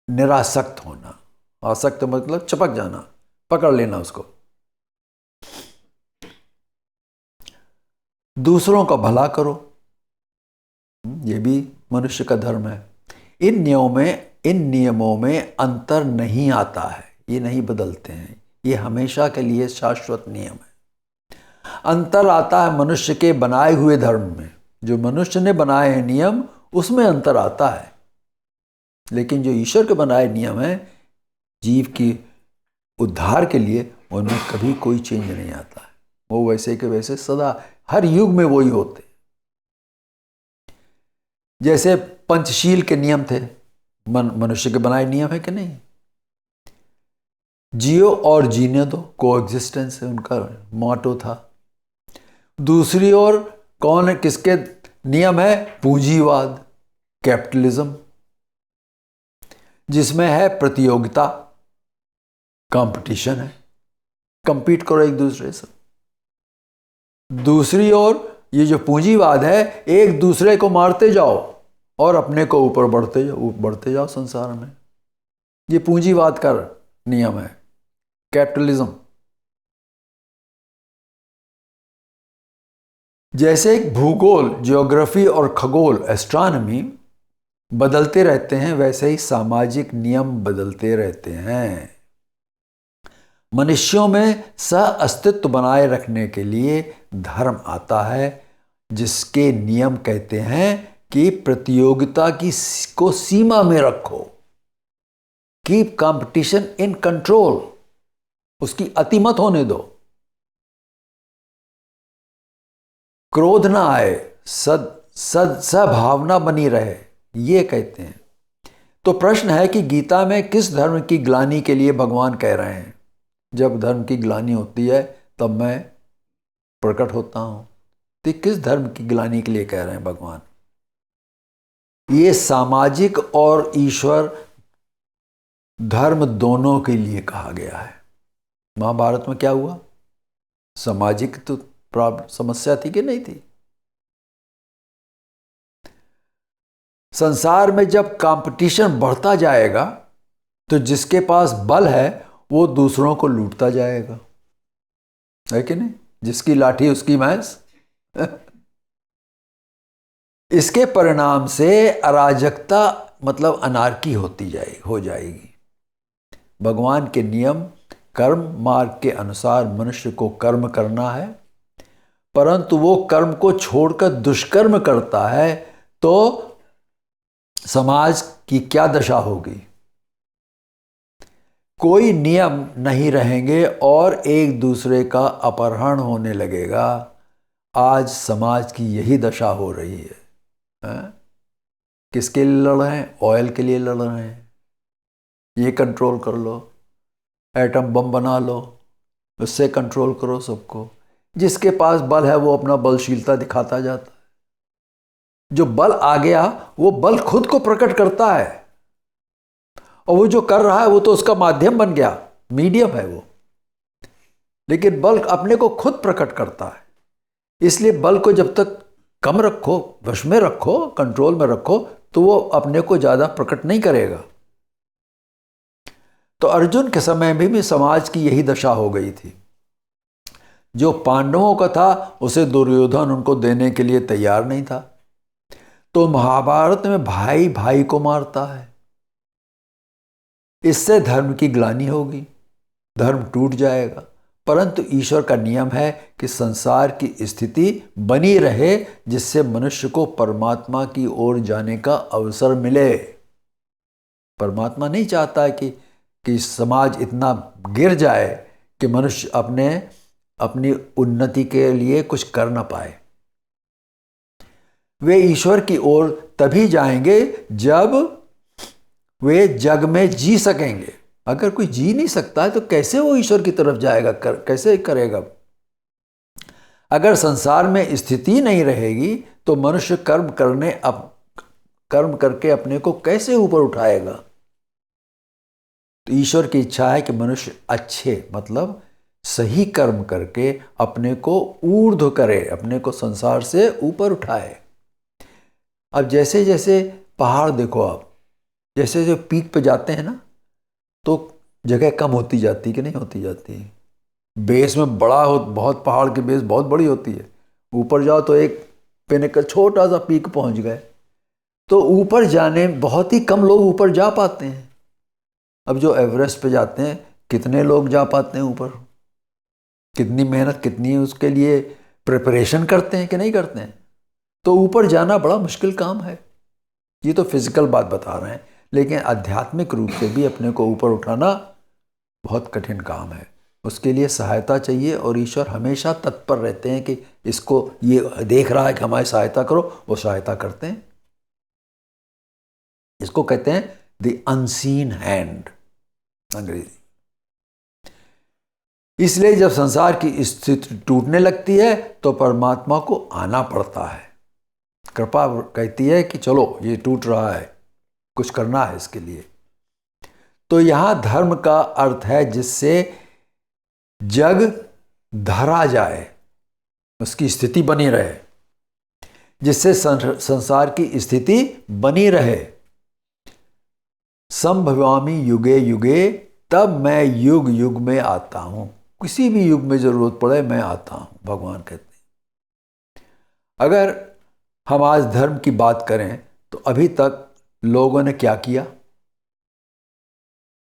निरासक्त होना। आसक्त मतलब चपक जाना, पकड़ लेना उसको। दूसरों का भला करो, ये भी मनुष्य का धर्म है। इन नियमों में अंतर नहीं आता है, ये नहीं बदलते हैं, ये हमेशा के लिए शाश्वत नियम है। अंतर आता है मनुष्य के बनाए हुए धर्म में, जो मनुष्य ने बनाए हैं नियम, उसमें अंतर आता है। लेकिन जो ईश्वर के बनाए नियम हैं जीव की उद्धार के लिए, उनमें कभी कोई चेंज नहीं आता है, वो वैसे के वैसे सदा हर युग में वही होते। जैसे पंचशील के नियम थे, मनुष्य के बनाए नियम है कि नहीं? जियो और जीने दो, कोएग्जिस्टेंस है उनका मोटो था। दूसरी ओर कौन है, किसके नियम है? पूंजीवाद, कैपिटलिज्म, जिसमें है प्रतियोगिता, कंपटीशन है, कंपीट करो एक दूसरे से। दूसरी ओर ये जो पूंजीवाद है, एक दूसरे को मारते जाओ और अपने को ऊपर बढ़ते जाओ संसार में। ये पूंजीवाद का नियम है, कैपिटलिज्म। जैसे भूगोल, ज्योग्राफी और खगोल, एस्ट्रोनॉमी बदलते रहते हैं, वैसे ही सामाजिक नियम बदलते रहते हैं। मनुष्यों में सह अस्तित्व बनाए रखने के लिए धर्म आता है, जिसके नियम कहते हैं कि प्रतियोगिता को सीमा में रखो, कीप कंपटीशन इन कंट्रोल, उसकी अति मत होने दो, क्रोध ना आए, सद्भावना बनी रहे, ये कहते हैं। तो प्रश्न है कि गीता में किस धर्म की ग्लानि के लिए भगवान कह रहे हैं? जब धर्म की ग्लानि होती है तब मैं प्रकट होता हूं। तो किस धर्म की ग्लानि के लिए कह रहे हैं भगवान? ये सामाजिक और ईश्वर धर्म दोनों के लिए कहा गया है। महाभारत में क्या हुआ? सामाजिक तो समस्या थी कि नहीं थी? संसार में जब कंपटीशन बढ़ता जाएगा तो जिसके पास बल है वो दूसरों को लूटता जाएगा, है कि नहीं? जिसकी लाठी उसकी भैंस। इसके परिणाम से अराजकता मतलब अनार्की हो जाएगी। भगवान के नियम कर्म मार्ग के अनुसार मनुष्य को कर्म करना है, परंतु वो कर्म को छोड़कर दुष्कर्म करता है तो समाज की क्या दशा होगी? कोई नियम नहीं रहेंगे और एक दूसरे का अपहरण होने लगेगा। आज समाज की यही दशा हो रही है। किसके लिए लड़ रहे हैं? ऑयल के लिए लड़ रहे हैं। ये कंट्रोल कर लो, एटम बम बना लो, उससे कंट्रोल करो सबको। जिसके पास बल है वो अपना बलशीलता दिखाता जाता है। जो बल आ गया वो बल खुद को प्रकट करता है और वो जो कर रहा है वो तो उसका माध्यम बन गया, मीडियम है वो, लेकिन बल अपने को खुद प्रकट करता है। इसलिए बल को जब तक कम रखो, वश में रखो, कंट्रोल में रखो, तो वो अपने को ज़्यादा प्रकट नहीं करेगा। तो अर्जुन के समय में भी समाज की यही दशा हो गई थी। जो पांडवों का था उसे दुर्योधन उनको देने के लिए तैयार नहीं था। तो महाभारत में भाई भाई को मारता है, इससे धर्म की ग्लानि होगी, धर्म टूट जाएगा। परंतु ईश्वर का नियम है कि संसार की स्थिति बनी रहे जिससे मनुष्य को परमात्मा की ओर जाने का अवसर मिले। परमात्मा नहीं चाहता है कि समाज इतना गिर जाए कि मनुष्य अपनी उन्नति के लिए कुछ कर ना पाए। वे ईश्वर की ओर तभी जाएंगे जब वे जग में जी सकेंगे। अगर कोई जी नहीं सकता है तो कैसे वो ईश्वर की तरफ जाएगा, कैसे करेगा? अगर संसार में स्थिति नहीं रहेगी तो मनुष्य कर्म करके अपने को कैसे ऊपर उठाएगा? तो ईश्वर की इच्छा है कि मनुष्य अच्छे मतलब सही कर्म करके अपने को ऊर्ध्व करे, अपने को संसार से ऊपर उठाए। अब जैसे जैसे पहाड़ देखो आप, जैसे जो पीक पे जाते हैं ना तो जगह कम होती जाती है कि नहीं होती जाती है? बेस में बहुत पहाड़ की बेस बहुत बड़ी होती है, ऊपर जाओ तो एक पिनकल छोटा सा पीक पहुंच गए। तो ऊपर जाने बहुत ही कम लोग ऊपर जा पाते हैं। अब जो एवरेस्ट पे जाते हैं कितने लोग जा पाते हैं ऊपर? कितनी मेहनत, कितनी उसके लिए प्रिपरेशन करते हैं कि नहीं करते हैं? तो ऊपर जाना बड़ा मुश्किल काम है। ये तो फिजिकल बात बता रहे हैं, लेकिन आध्यात्मिक रूप से भी अपने को ऊपर उठाना बहुत कठिन काम है। उसके लिए सहायता चाहिए और ईश्वर हमेशा तत्पर रहते हैं कि इसको ये देख रहा है कि हमारी सहायता करो, वो सहायता करते हैं। इसको कहते हैं द अनसीन हैंड, अंग्रेजी। इसलिए जब संसार की स्थिति टूटने लगती है तो परमात्मा को आना पड़ता है। कृपा कहती है कि चलो ये टूट रहा है, कुछ करना है इसके लिए। तो यहां धर्म का अर्थ है जिससे जग धरा जाए, उसकी स्थिति बनी रहे, जिससे संसार की स्थिति बनी रहे। संभवामि युगे युगे, तब मैं युग युग में आता हूं। किसी भी युग में जरूरत पड़े मैं आता हूं, भगवान कहते हैं। अगर हम आज धर्म की बात करें तो अभी तक लोगों ने क्या किया?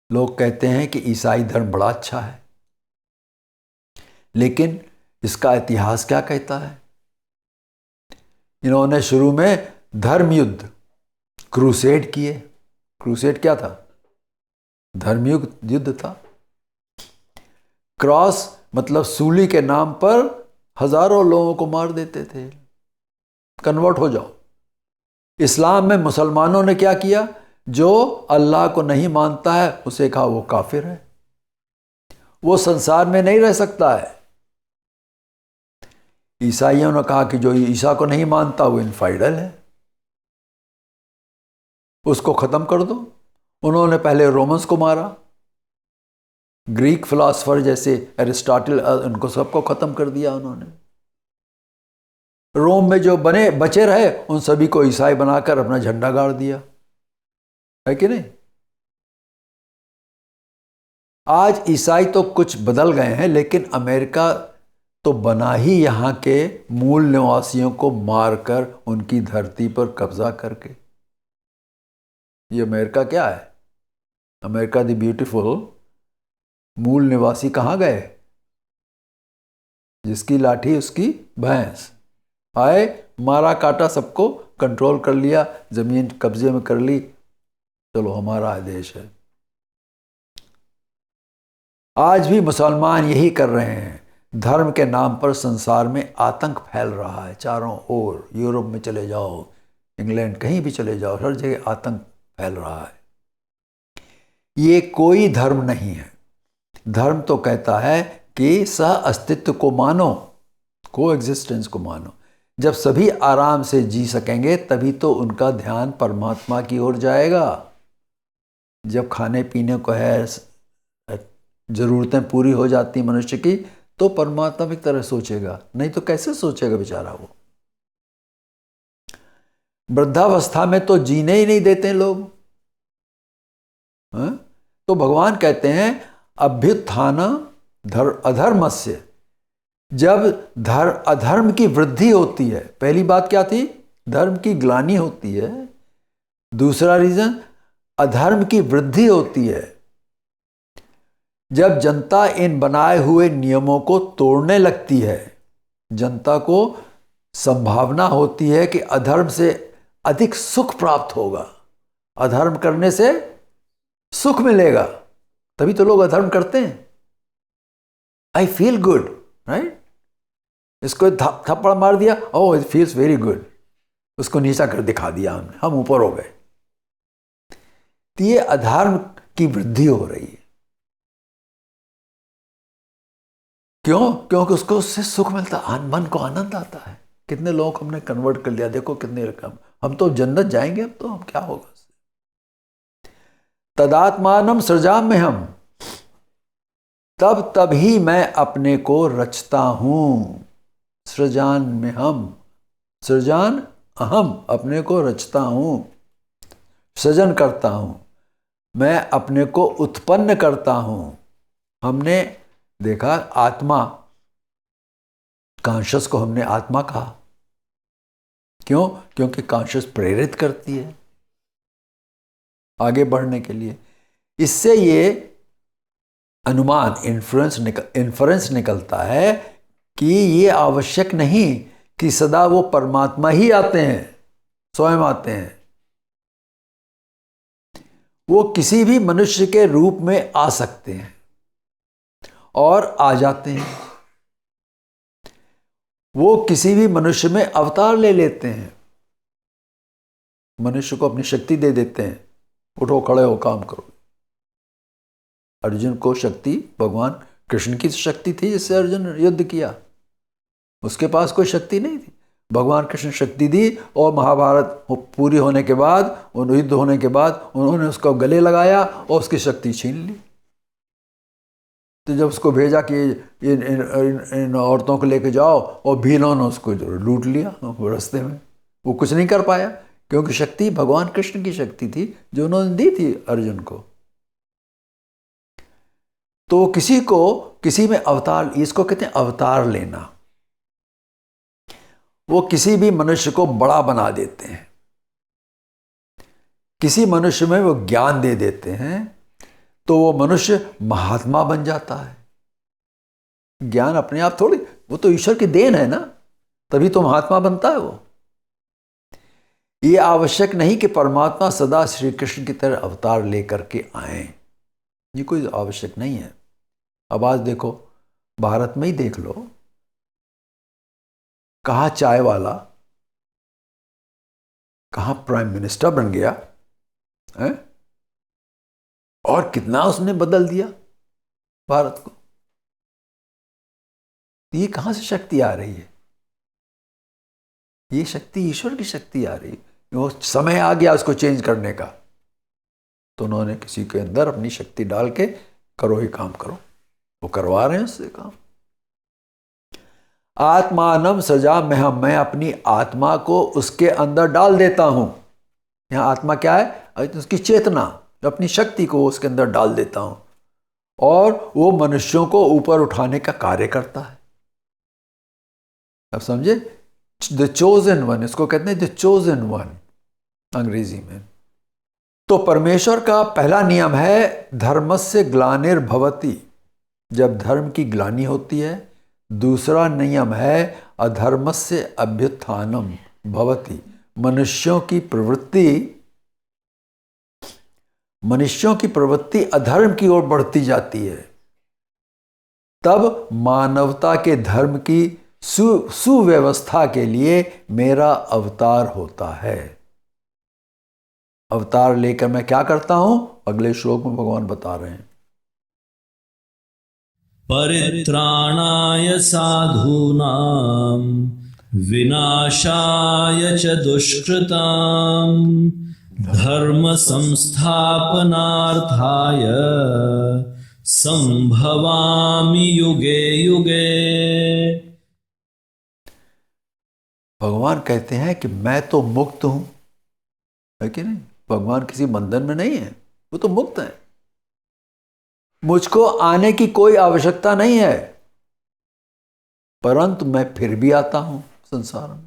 लोग कहते हैं कि ईसाई धर्म बड़ा अच्छा है, लेकिन इसका इतिहास क्या कहता है? इन्होंने शुरू में धर्म युद्ध, क्रूसेड किए। क्रूसेड क्या था? धर्म युद्ध था। क्रॉस मतलब सूली के नाम पर हजारों लोगों को मार देते थे, कन्वर्ट हो जाओ। इस्लाम में मुसलमानों ने क्या किया? जो अल्लाह को नहीं मानता है उसे कहा वो काफिर है, वो संसार में नहीं रह सकता है। ईसाइयों ने कहा कि जो ईसा को नहीं मानता वो इनफाइडल है, उसको खत्म कर दो। उन्होंने पहले रोमन्स को मारा, ग्रीक फिलॉसफर जैसे एरिस्टोटल, उनको सबको खत्म कर दिया उन्होंने। रोम में जो बचे रहे उन सभी को ईसाई बनाकर अपना झंडा गाड़ दिया, है कि नहीं? आज ईसाई तो कुछ बदल गए हैं, लेकिन अमेरिका तो बना ही यहां के मूल निवासियों को मारकर उनकी धरती पर कब्जा करके। ये अमेरिका क्या है? अमेरिका द ब्यूटीफुल, मूल निवासी कहां गए? जिसकी लाठी उसकी भैंस, आए मारा काटा, सबको कंट्रोल कर लिया, जमीन कब्जे में कर ली, चलो हमारा देश है। आज भी मुसलमान यही कर रहे हैं। धर्म के नाम पर संसार में आतंक फैल रहा है चारों ओर। यूरोप में चले जाओ, इंग्लैंड, कहीं भी चले जाओ, हर जगह आतंक फैल रहा है। ये कोई धर्म नहीं है। धर्म तो कहता है कि सह अस्तित्व को मानो, को एग्जिस्टेंस को मानो। जब सभी आराम से जी सकेंगे तभी तो उनका ध्यान परमात्मा की ओर जाएगा। जब खाने पीने को है, जरूरतें पूरी हो जाती मनुष्य की, तो परमात्मा की तरह सोचेगा, नहीं तो कैसे सोचेगा बेचारा वो। वृद्धावस्था में तो जीने ही नहीं देते लोग। तो भगवान कहते हैं अभ्युत्थान अधर्मस्य, जब अधर्म की वृद्धि होती है, पहली बात क्या थी, धर्म की ग्लानि होती है, दूसरा रीजन अधर्म की वृद्धि होती है, जब जनता इन बनाए हुए नियमों को तोड़ने लगती है, जनता को संभावना होती है कि अधर्म से अधिक सुख प्राप्त होगा, अधर्म करने से सुख मिलेगा, तभी तो लोग अधर्म करते हैं। आई फील गुड, राइट, इसको थप्पड़ मार दिया, oh it feels very good, उसको नीचा कर दिखा दिया हमने, हम ऊपर हो गए। तो ये अधर्म की वृद्धि हो रही है। क्यों? क्योंकि उसको उससे सुख मिलता है, मन को आनंद आता है। कितने लोगों को हमने कन्वर्ट कर लिया, देखो कितने रकम, हम तो जन्नत जाएंगे, अब तो हम क्या होगा। तदात्मानम सृजाम्य हम, तब ही मैं अपने को रचता हूं। सृजान में हम, सृजान अहम, अपने को रचता हूं, सृजन करता हूं, मैं अपने को उत्पन्न करता हूं। हमने देखा आत्मा, कॉन्शियस को हमने आत्मा कहा, क्यों? क्योंकि कॉन्शियस प्रेरित करती है आगे बढ़ने के लिए। इससे ये अनुमान, इन्फ्रेंस निकलता है कि ये आवश्यक नहीं कि सदा वो परमात्मा ही आते हैं, स्वयं आते हैं, वो किसी भी मनुष्य के रूप में आ सकते हैं और आ जाते हैं। वो किसी भी मनुष्य में अवतार ले लेते हैं, मनुष्य को अपनी शक्ति दे देते हैं, उठो खड़े हो काम करो। अर्जुन को शक्ति भगवान कृष्ण की शक्ति थी जिससे अर्जुन युद्ध किया, उसके पास कोई शक्ति नहीं थी, भगवान कृष्ण शक्ति दी, और महाभारत पूरी होने के बाद, युद्ध होने के बाद उन्होंने उसको गले लगाया और उसकी शक्ति छीन ली। तो जब उसको भेजा कि इन औरतों को लेके जाओ, और भीलों ने उसको लूट लिया रास्ते में, वो कुछ नहीं कर पाया, क्योंकि शक्ति भगवान कृष्ण की शक्ति थी जो उन्होंने दी थी अर्जुन को। तो किसी को किसी में अवतार, इसको कहते हैं अवतार लेना। वो किसी भी मनुष्य को बड़ा बना देते हैं, किसी मनुष्य में वो ज्ञान दे देते हैं, तो वो मनुष्य महात्मा बन जाता है। ज्ञान अपने आप थोड़ी, वो तो ईश्वर की देन है ना, तभी तो महात्मा बनता है वो। ये आवश्यक नहीं कि परमात्मा सदा श्री कृष्ण की तरह अवतार लेकर के आए, ये कोई आवश्यक नहीं है। अब आज देखो, भारत में ही देख लो, कहाँ चाय वाला, कहाँ प्राइम मिनिस्टर बन गया है, और कितना उसने बदल दिया भारत को। ये कहाँ से शक्ति आ रही है? ये शक्ति ईश्वर की शक्ति आ रही है। वो समय आ गया उसको चेंज करने का, तो उन्होंने किसी के अंदर अपनी शक्ति डाल के करो ही काम करो, वो करवा रहे हैं उससे काम। आत्मानम सृजाम्यहम्, मैं अपनी आत्मा को उसके अंदर डाल देता हूं। यहां आत्मा क्या है? उसकी चेतना, अपनी शक्ति को उसके अंदर डाल देता हूं, और वो मनुष्यों को ऊपर उठाने का कार्य करता है। अब समझे? द चोजन वन, इसको कहते हैं द चोजन वन अंग्रेजी में। तो परमेश्वर का पहला नियम है धर्मस्य ग्लानिर्भवति, जब धर्म की ग्लानि होती है। दूसरा नियम है अधर्मस्य अभ्युत्थानम भवति, मनुष्यों की प्रवृत्ति अधर्म की ओर बढ़ती जाती है, तब मानवता के धर्म की सुव्यवस्था के लिए मेरा अवतार होता है। अवतार लेकर मैं क्या करता हूं? अगले श्लोक में भगवान बता रहे हैं। परित्राणाय साधूनां विनाशाय च दुष्कृतां धर्म संस्थापनार्थाय संभवामि युगे युगे। भगवान कहते हैं कि मैं तो मुक्त हूं, है कि नहीं? भगवान किसी बंधन में नहीं है, वो तो मुक्त है। मुझको आने की कोई आवश्यकता नहीं है, परंतु मैं फिर भी आता हूं संसार में,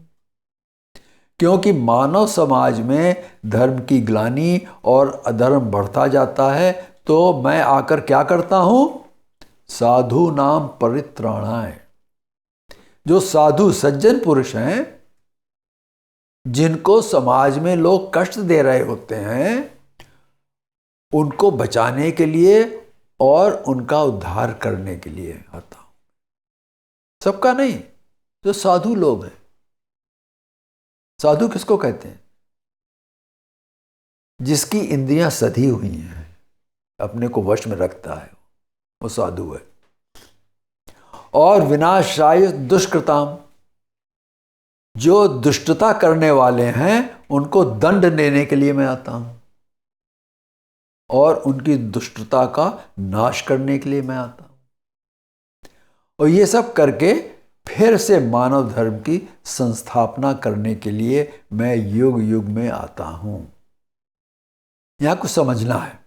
क्योंकि मानव समाज में धर्म की ग्लानि और अधर्म बढ़ता जाता है। तो मैं आकर क्या करता हूं? साधु नाम परित्राणाय। जो साधु सज्जन पुरुष हैं, जिनको समाज में लोग कष्ट दे रहे होते हैं, उनको बचाने के लिए और उनका उद्धार करने के लिए आता हूं। सबका नहीं, जो साधु लोग हैं। साधु किसको कहते हैं? जिसकी इंद्रियां सधी हुई हैं, अपने को वश में रखता है, वो साधु है। और विनाशाय दुष्कृताम, जो दुष्टता करने वाले हैं उनको दंड देने के लिए मैं आता हूं, और उनकी दुष्टता का नाश करने के लिए मैं आता हूं। और ये सब करके फिर से मानव धर्म की संस्थापना करने के लिए मैं युग युग में आता हूं। यहां कुछ समझना है।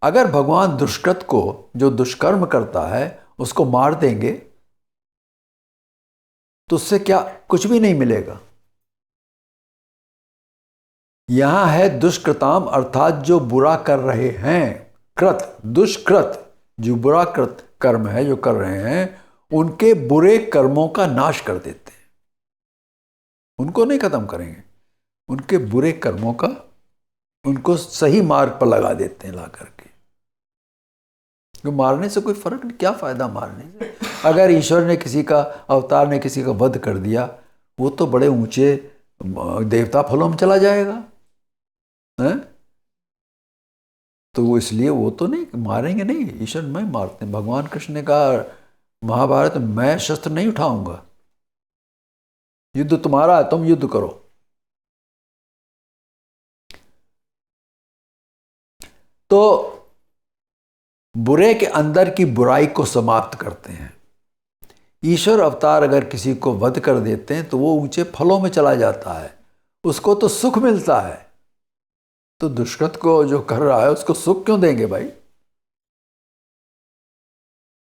अगर भगवान दुष्कृत को, जो दुष्कर्म करता है, उसको मार देंगे तो उससे क्या? कुछ भी नहीं मिलेगा। यहां है दुष्कृताम, अर्थात जो बुरा कर रहे हैं। कृत, दुष्कृत, जो बुरा कृत कर्म है जो कर रहे हैं, उनके बुरे कर्मों का नाश कर देते हैं। उनको नहीं खत्म करेंगे, उनके बुरे कर्मों का, उनको सही मार्ग पर लगा देते हैं ला करके। तो मारने से कोई फर्क नहीं, क्या फायदा मारने से? अगर ईश्वर ने किसी का, अवतार ने किसी का वध कर दिया, वो तो बड़े ऊंचे देवता फलों में चला जाएगा, हैं? तो इसलिए वो तो नहीं मारेंगे, नहीं, ईश्वर नहीं मारते। भगवान कृष्ण ने कहा महाभारत, मैं शस्त्र नहीं उठाऊंगा, युद्ध तुम्हारा है, तुम युद्ध करो। तो बुरे के अंदर की बुराई को समाप्त करते हैं। ईश्वर अवतार अगर किसी को वध कर देते हैं तो वो ऊंचे फलों में चला जाता है, उसको तो सुख मिलता है। तो दुष्कृत को जो कर रहा है उसको सुख क्यों देंगे भाई?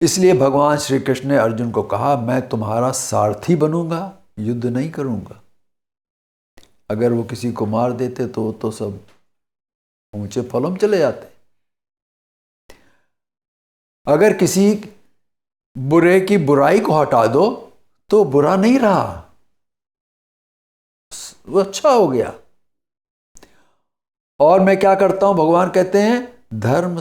इसलिए भगवान श्री कृष्ण ने अर्जुन को कहा, मैं तुम्हारा सारथी बनूंगा, युद्ध नहीं करूंगा। अगर वो किसी को मार देते तो सब ऊंचे फलों में चले जाते। अगर किसी बुरे की बुराई को हटा दो तो बुरा नहीं रहा, वो अच्छा हो गया। और मैं क्या करता हूं? भगवान कहते हैं धर्म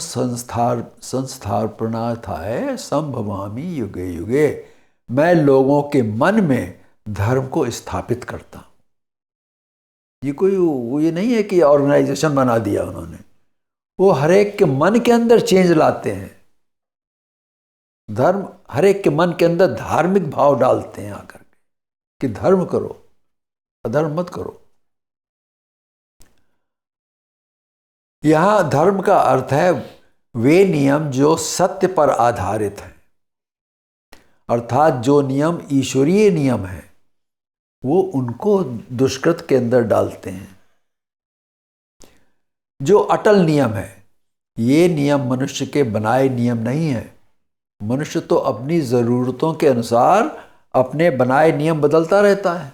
संस्थापनार्थाय संभवामि युगे युगे। मैं लोगों के मन में धर्म को स्थापित करता हूं। ये नहीं है कि ऑर्गेनाइजेशन बना दिया उन्होंने, वो हर एक के मन के अंदर चेंज लाते हैं। धर्म हर एक के मन के अंदर धार्मिक भाव डालते हैं आकर के, कि धर्म करो, अधर्म मत करो। यहां धर्म का अर्थ है वे नियम जो सत्य पर आधारित हैं, अर्थात जो नियम ईश्वरीय नियम है वो उनको दुष्कृत के अंदर डालते हैं। जो अटल नियम है, ये नियम मनुष्य के बनाए नियम नहीं है। मनुष्य तो अपनी जरूरतों के अनुसार अपने बनाए नियम बदलता रहता है।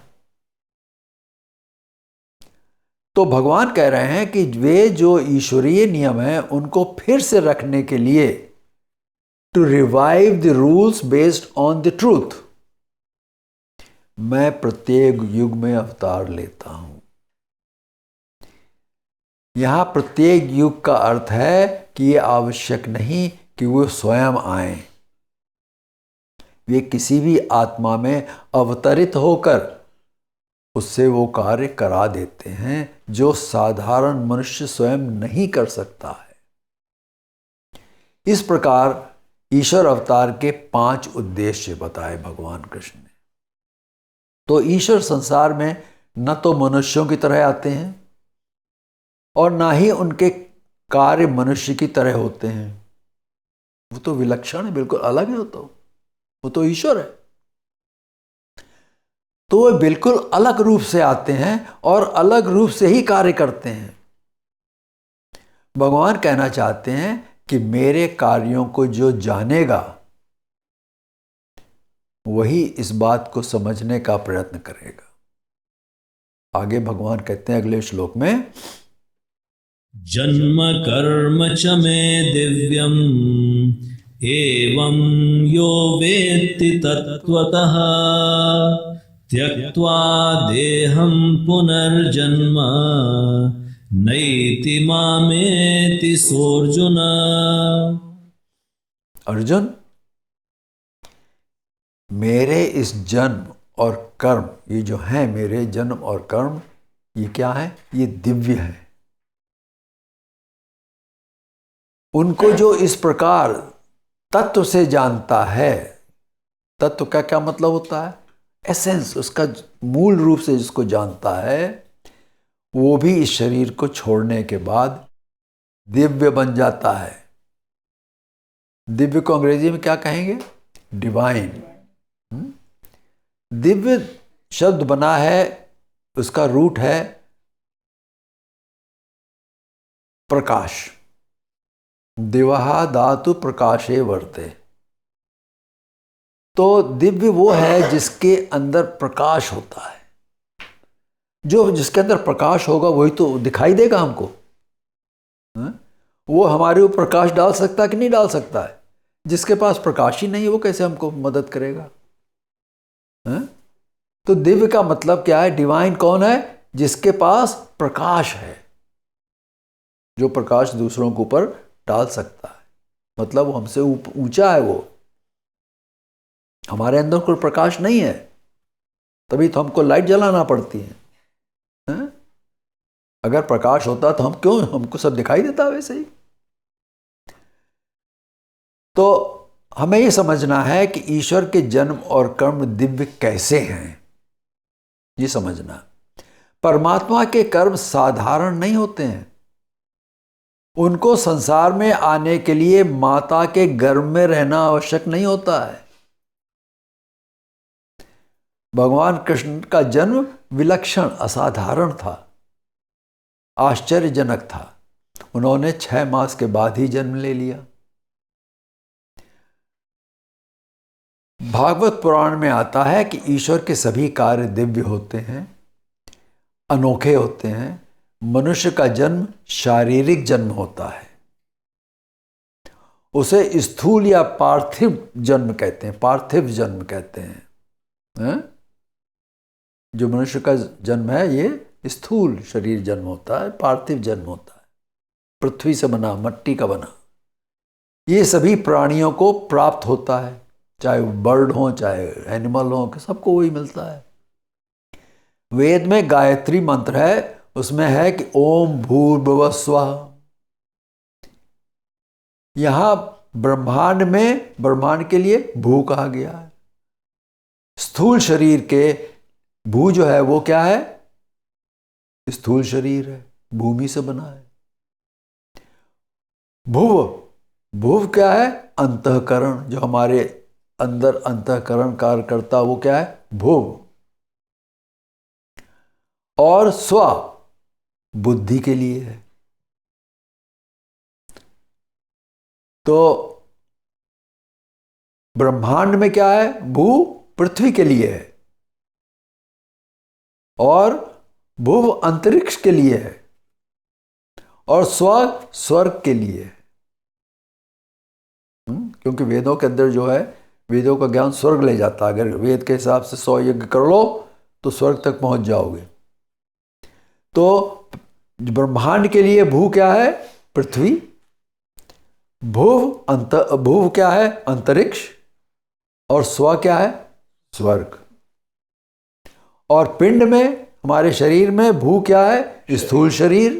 तो भगवान कह रहे हैं कि वे जो ईश्वरीय नियम हैं उनको फिर से रखने के लिए, to revive the rules based on the truth, मैं प्रत्येक युग में अवतार लेता हूं। यहां प्रत्येक युग का अर्थ है कि यह आवश्यक नहीं कि वो स्वयं आए, वे किसी भी आत्मा में अवतरित होकर उससे वो कार्य करा देते हैं जो साधारण मनुष्य स्वयं नहीं कर सकता है। इस प्रकार ईश्वर अवतार के 5 उद्देश्य बताए भगवान कृष्ण ने। तो ईश्वर संसार में न तो मनुष्यों की तरह आते हैं, और ना ही उनके कार्य मनुष्य की तरह होते हैं। वो तो विलक्षण है, बिल्कुल अलग है। वो तो ईश्वर है। तो वे बिल्कुल अलग रूप से आते हैं और अलग रूप से ही कार्य करते हैं। भगवान कहना चाहते हैं कि मेरे कार्यों को जो जानेगा वही इस बात को समझने का प्रयत्न करेगा। आगे भगवान कहते हैं अगले श्लोक में, जन्म कर्म च मे दिव्यम् एवं यो वेत्ति तत्त्वतः त्यक्त्वा देहं पुनर्जन्म नैति मामेति सोऽर्जुन। अर्जुन, मेरे इस जन्म और कर्म, ये जो है मेरे जन्म और कर्म, ये क्या है? ये दिव्य है। उनको जो इस प्रकार तत्व से जानता है, तत्व का क्या मतलब होता है? एसेंस, उसका मूल रूप से जिसको जानता है, वो भी इस शरीर को छोड़ने के बाद दिव्य बन जाता है। दिव्य को अंग्रेजी में क्या कहेंगे? डिवाइन। दिव्य शब्द बना है, उसका रूट है प्रकाश। दिवहा धातु प्रकाशे वर्ते। तो दिव्य वो है जिसके अंदर प्रकाश होता है। जो जिसके अंदर प्रकाश होगा वही तो दिखाई देगा हमको। वो हमारे ऊपर प्रकाश डाल सकता है कि नहीं डाल सकता है? जिसके पास प्रकाश ही नहीं है वो कैसे हमको मदद करेगा? तो दिव्य का मतलब क्या है? डिवाइन कौन है? जिसके पास प्रकाश है, जो प्रकाश दूसरों के ऊपर डाल सकता है। मतलब वो हमसे ऊंचा है। वो हमारे अंदर कोई प्रकाश नहीं है, तभी तो हमको लाइट जलाना पड़ती है। अगर प्रकाश होता तो हम क्यों, हमको सब दिखाई देता वैसे ही। तो हमें यह समझना है कि ईश्वर के जन्म और कर्म दिव्य कैसे हैं, ये समझना। परमात्मा के कर्म साधारण नहीं होते हैं। उनको संसार में आने के लिए माता के गर्भ में रहना आवश्यक नहीं होता है। भगवान कृष्ण का जन्म विलक्षण, असाधारण था, आश्चर्यजनक था। उन्होंने 6 मास के बाद ही जन्म ले लिया। भागवत पुराण में आता है कि ईश्वर के सभी कार्य दिव्य होते हैं, अनोखे होते हैं। मनुष्य का जन्म शारीरिक जन्म होता है, उसे स्थूल या पार्थिव जन्म कहते हैं। पार्थिव जन्म कहते हैं। जो मनुष्य का जन्म है ये स्थूल शरीर जन्म होता है, पार्थिव जन्म होता है, पृथ्वी से बना, मिट्टी का बना। ये सभी प्राणियों को प्राप्त होता है, चाहे वो बर्ड हो चाहे एनिमल हो, सबको वही मिलता है। वेद में गायत्री मंत्र है, उसमें है कि ओम भूर्भुवः स्वः। यहां ब्रह्मांड में, ब्रह्मांड के लिए भू कहा गया है। स्थूल शरीर के भू जो है वो क्या है? स्थूल शरीर है, भूमि से बना है। भुव, भुव क्या है? अंतःकरण, जो हमारे अंदर अंतःकरण कार्य करता, वो क्या है? भुव। और स्व बुद्धि के लिए है। तो ब्रह्मांड में क्या है? भू पृथ्वी के लिए है, और भुव अंतरिक्ष के लिए है, और स्व स्वर्ग के लिए है। क्योंकि वेदों के अंदर जो है, वेदों का ज्ञान स्वर्ग ले जाता है। अगर वेद के हिसाब से 100 यज्ञ कर लो तो स्वर्ग तक पहुंच जाओगे। तो ब्रह्मांड के लिए भू क्या है? पृथ्वी। भुव क्या है? अंतरिक्ष। और स्व क्या है? स्वर्ग। और पिंड में, हमारे शरीर में भू क्या है? स्थूल शरीर।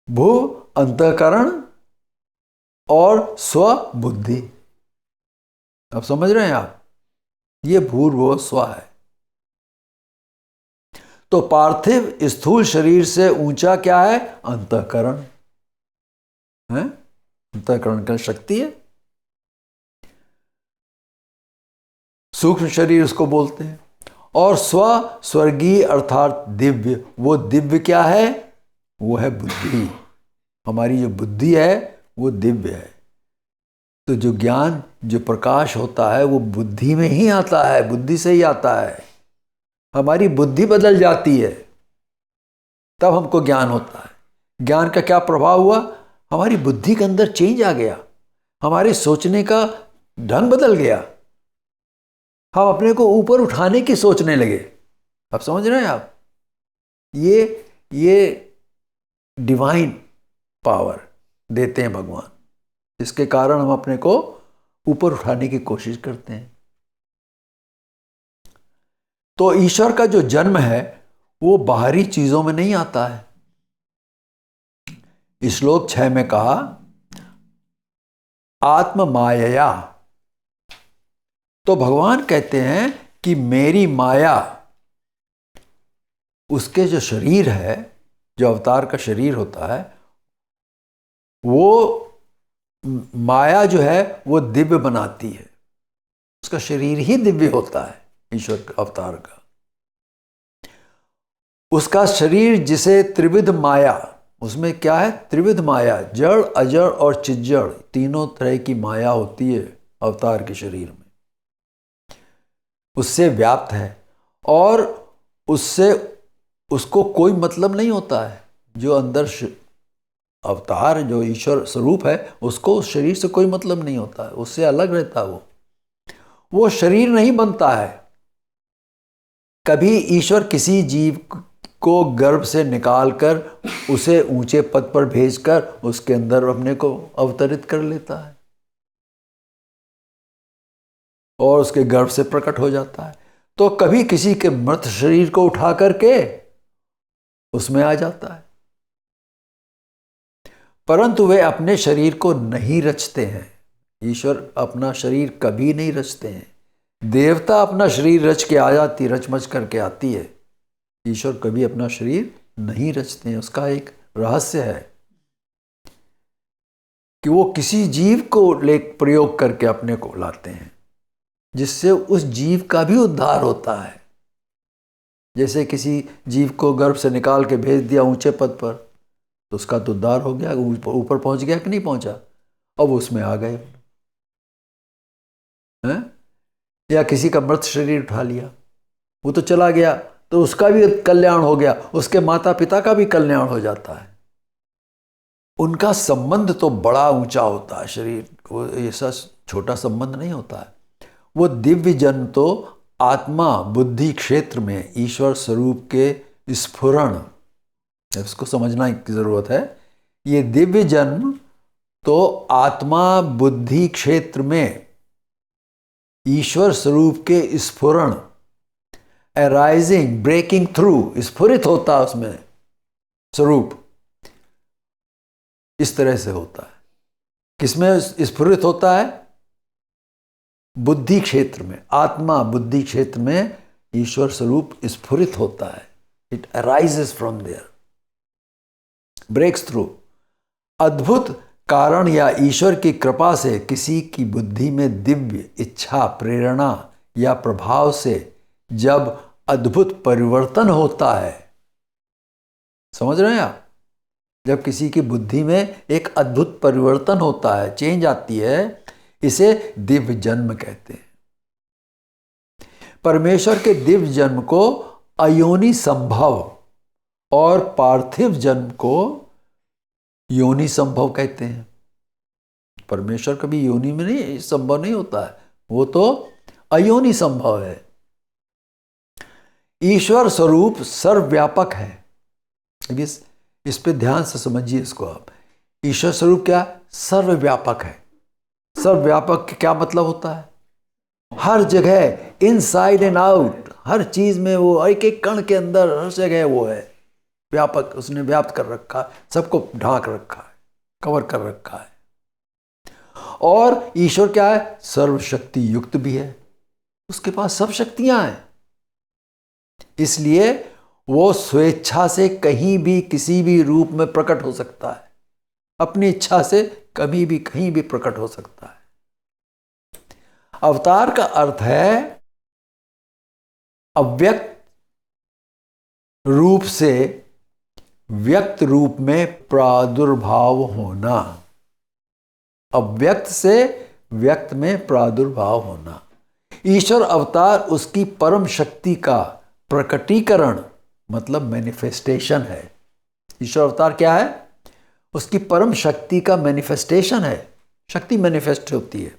भुव अंतःकरण और स्व बुद्धि। अब समझ रहे हैं आप? ये भूर्भुव स्व है। तो पार्थिव स्थूल शरीर से ऊंचा क्या है? अंतःकरण है। अंतःकरण का शक्ति है। सूक्ष्म शरीर उसको बोलते हैं। और स्वर्गीय अर्थात दिव्य, वो दिव्य क्या है? वो है बुद्धि। हमारी जो बुद्धि है वो दिव्य है। तो जो ज्ञान, जो प्रकाश होता है वो बुद्धि में ही आता है, बुद्धि से ही आता है। हमारी बुद्धि बदल जाती है तब हमको ज्ञान होता है। ज्ञान का क्या प्रभाव हुआ? हमारी बुद्धि के अंदर चेंज आ गया, हमारे सोचने का ढंग बदल गया, हम अपने को ऊपर उठाने की सोचने लगे। अब समझ रहे हैं आप? ये डिवाइन पावर देते हैं भगवान, जिसके कारण हम अपने को ऊपर उठाने की कोशिश करते हैं। तो ईश्वर का जो जन्म है वो बाहरी चीजों में नहीं आता है। श्लोक 6 में कहा आत्म मायया। तो भगवान कहते हैं कि मेरी माया, उसके जो शरीर है, जो अवतार का शरीर होता है, वो माया जो है वो दिव्य बनाती है। उसका शरीर ही दिव्य होता है ईश्वर का अवतार का। उसका शरीर जिसे त्रिविध माया, उसमें क्या है? त्रिविध माया, जड़ अजड़ और चिज्जड़, तीनों तरह की माया होती है अवतार के शरीर में। उससे व्याप्त है और उससे उसको कोई मतलब नहीं होता है। जो अंदर अवतार, जो ईश्वर स्वरूप है, उसको उस शरीर से कोई मतलब नहीं होता है, उससे अलग रहता है। वो शरीर नहीं बनता है। कभी ईश्वर किसी जीव को गर्भ से निकालकर उसे ऊंचे पद पर भेजकर उसके अंदर अपने को अवतरित कर लेता है और उसके गर्भ से प्रकट हो जाता है। तो कभी किसी के मृत शरीर को उठा करके उसमें आ जाता है, परंतु वे अपने शरीर को नहीं रचते हैं। ईश्वर अपना शरीर कभी नहीं रचते हैं। देवता अपना शरीर रच के आ जाती, रचमच करके आती है। ईश्वर कभी अपना शरीर नहीं रचते हैं। उसका एक रहस्य है कि वो किसी जीव को ले प्रयोग करके अपने को लाते हैं, जिससे उस जीव का भी उद्धार होता है। जैसे किसी जीव को गर्भ से निकाल के भेज दिया ऊंचे पद पर, तो उसका तो उद्धार हो गया, ऊपर पहुंच गया कि नहीं पहुंचा? अब उसमें आ गए हैं। या किसी का मृत शरीर उठा लिया, वो तो चला गया, तो उसका भी कल्याण हो गया, उसके माता पिता का भी कल्याण हो जाता है। उनका संबंध तो बड़ा ऊंचा होता है। शरीर वो ऐसा छोटा संबंध नहीं होता है। वो दिव्य जन्म तो आत्मा बुद्धि क्षेत्र में ईश्वर स्वरूप के स्फुरण, इसको समझना की जरूरत है। ये दिव्य जन्म तो आत्मा बुद्धि क्षेत्र में ईश्वर स्वरूप के स्फुरण, अराइजिंग, ब्रेकिंग थ्रू, स्फुरित होता है उसमें स्वरूप। इस तरह से होता है। किसमें स्फुरित होता है? बुद्धि क्षेत्र में। आत्मा बुद्धि क्षेत्र में ईश्वर स्वरूप स्फुरित होता है। It arises from there, breaks through. अद्भुत कारण या ईश्वर की कृपा से किसी की बुद्धि में दिव्य इच्छा, प्रेरणा या प्रभाव से जब अद्भुत परिवर्तन होता है, समझ रहे हैं आप? जब किसी की बुद्धि में एक अद्भुत परिवर्तन होता है, चेंज आती है, इसे दिव्य जन्म कहते हैं। परमेश्वर के दिव्य जन्म को अयोनि संभव और पार्थिव जन्म को योनि संभव कहते हैं। परमेश्वर कभी योनि में नहीं संभव नहीं होता है, वो तो अयोनि संभव है। ईश्वर स्वरूप सर्वव्यापक है। इस पे ध्यान से समझिए इसको आप। ईश्वर स्वरूप क्या? सर्वव्यापक है। सर्वव्यापक क्या मतलब होता है? हर जगह, इनसाइड एंड आउट, हर चीज में वो, एक एक कण के अंदर, हर जगह वो है व्यापक। उसने व्याप्त कर रखा है, सबको ढांक रखा है, कवर कर रखा है। और ईश्वर क्या है? सर्वशक्ति युक्त भी है। उसके पास सब शक्तियां हैं, इसलिए वो स्वेच्छा से कहीं भी किसी भी रूप में प्रकट हो सकता है, अपनी इच्छा से कभी भी कहीं भी प्रकट हो सकता है। अवतार का अर्थ है अव्यक्त रूप से व्यक्त रूप में प्रादुर्भाव होना, अव्यक्त से व्यक्त में प्रादुर्भाव होना। ईश्वर अवतार उसकी परम शक्ति का प्रकटीकरण मतलब मैनिफेस्टेशन है। ईश्वर अवतार क्या है? उसकी परम शक्ति का मैनिफेस्टेशन है। शक्ति मैनिफेस्ट होती है।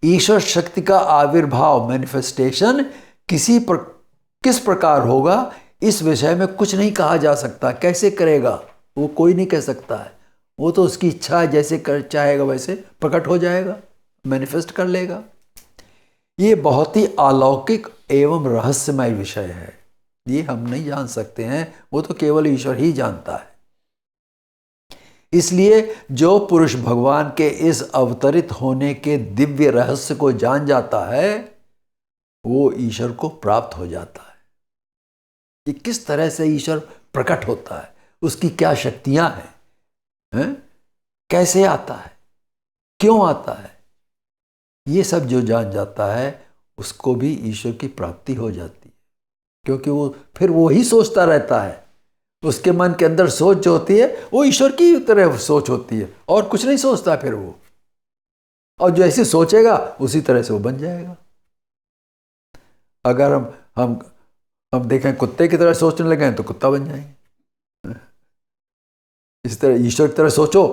ईश्वर शक्ति का आविर्भाव मैनिफेस्टेशन किस प्रकार होगा, इस विषय में कुछ नहीं कहा जा सकता। कैसे करेगा वो कोई नहीं कह सकता है। वो तो उसकी इच्छा है, जैसे कर चाहेगा वैसे प्रकट हो जाएगा, मैनिफेस्ट कर लेगा। ये बहुत ही अलौकिक एवं रहस्यमय विषय है। ये हम नहीं जान सकते हैं, वो तो केवल ईश्वर ही जानता है। इसलिए जो पुरुष भगवान के इस अवतरित होने के दिव्य रहस्य को जान जाता है वो ईश्वर को प्राप्त हो जाता है। कि किस तरह से ईश्वर प्रकट होता है, उसकी क्या शक्तियां हैं, कैसे आता है, क्यों आता है, ये सब जो जान जाता है उसको भी ईश्वर की प्राप्ति हो जाती है। क्योंकि वो फिर वो ही सोचता रहता है। उसके मन के अंदर सोच जो होती है वो ईश्वर की तरह सोच होती है और कुछ नहीं सोचता फिर वो। और जो ऐसे सोचेगा उसी तरह से वो बन जाएगा। अगर हम देखें कुत्ते की तरह सोचने लगे तो कुत्ता बन जाएंगे। इस तरह ईश्वर की तरह सोचो,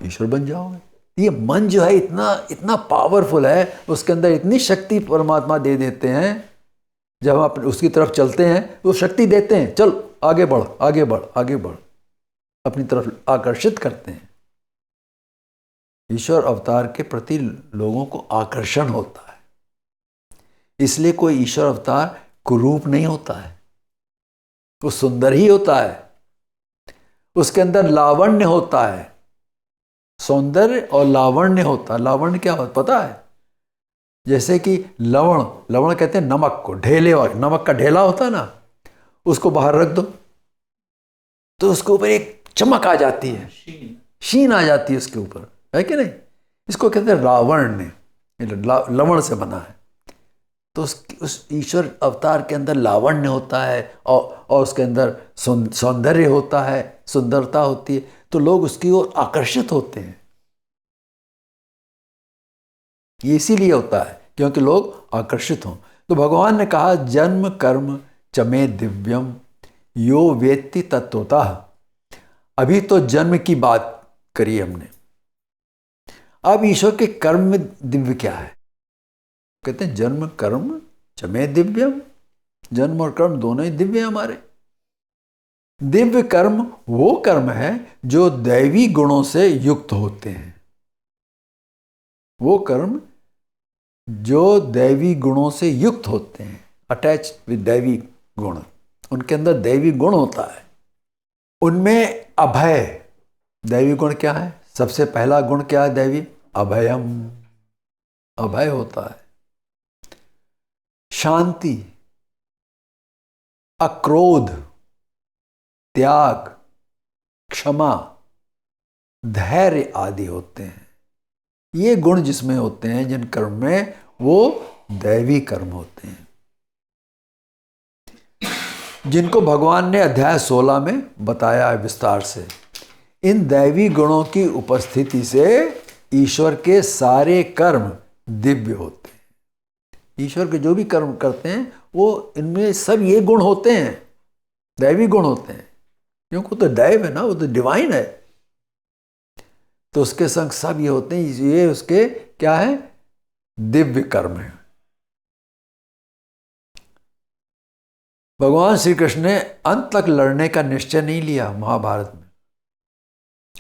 ईश्वर बन जाओगे। ये मन जो है इतना पावरफुल है, उसके अंदर इतनी शक्ति परमात्मा दे देते हैं। जब हम उसकी तरफ चलते हैं वो शक्ति देते हैं, चल आगे बढ़ आगे बढ़ आगे बढ़, अपनी तरफ आकर्षित करते हैं। ईश्वर अवतार के प्रति लोगों को आकर्षण होता है। इसलिए कोई ईश्वर अवतार कुरूप नहीं होता है, वो सुंदर ही होता है। उसके अंदर लावण्य होता है, सौंदर्य और लावण्य होता है। लावण्य क्या होता पता है? जैसे कि लवण कहते हैं नमक को, ढेले वाले नमक का ढेला होता है ना, उसको बाहर रख दो तो उसके ऊपर एक चमक आ जाती है, शीन आ जाती है उसके ऊपर, है कि नहीं? इसको कहते हैं लावण्य, लवण से बना है। तो उस ईश्वर अवतार के अंदर लावण्य होता है और उसके अंदर सौंदर्य होता है, सुंदरता होती है, तो लोग उसकी ओर आकर्षित होते हैं। ये इसीलिए होता है क्योंकि लोग आकर्षित हों। तो भगवान ने कहा जन्म कर्म चमे दिव्यम यो वेत्ति तत्वतः। अभी तो जन्म की बात करी हमने, अब ईश्वर के कर्म में दिव्य क्या है? कहते हैं जन्म कर्म चमे दिव्यम। जन्म और कर्म दोनों ही दिव्य हैं हमारे। दिव्य कर्म वो कर्म है जो दैवी गुणों से युक्त होते हैं। वो कर्म जो दैवी गुणों से युक्त होते हैं, अटैच विद दैवी गुण, उनके अंदर दैवी गुण होता है। उनमें अभय, दैवी गुण क्या है? सबसे पहला गुण क्या है दैवी? अभयम, अभय होता है। शांति, अक्रोध, त्याग, क्षमा, धैर्य आदि होते हैं। ये गुण जिसमें होते हैं, जिन कर्म में, वो दैवी कर्म होते हैं, जिनको भगवान ने अध्याय 16 में बताया है विस्तार से। इन दैवी गुणों की उपस्थिति से ईश्वर के सारे कर्म दिव्य होते हैं। ईश्वर के जो भी कर्म करते हैं वो इनमें सब ये गुण होते हैं, दैवी गुण होते हैं। क्योंकि तो दैव है ना, वो तो डिवाइन है, तो उसके संग सब ये होते हैं। ये उसके क्या है? दिव्य कर्म है। भगवान श्री कृष्ण ने अंत तक लड़ने का निश्चय नहीं लिया महाभारत में।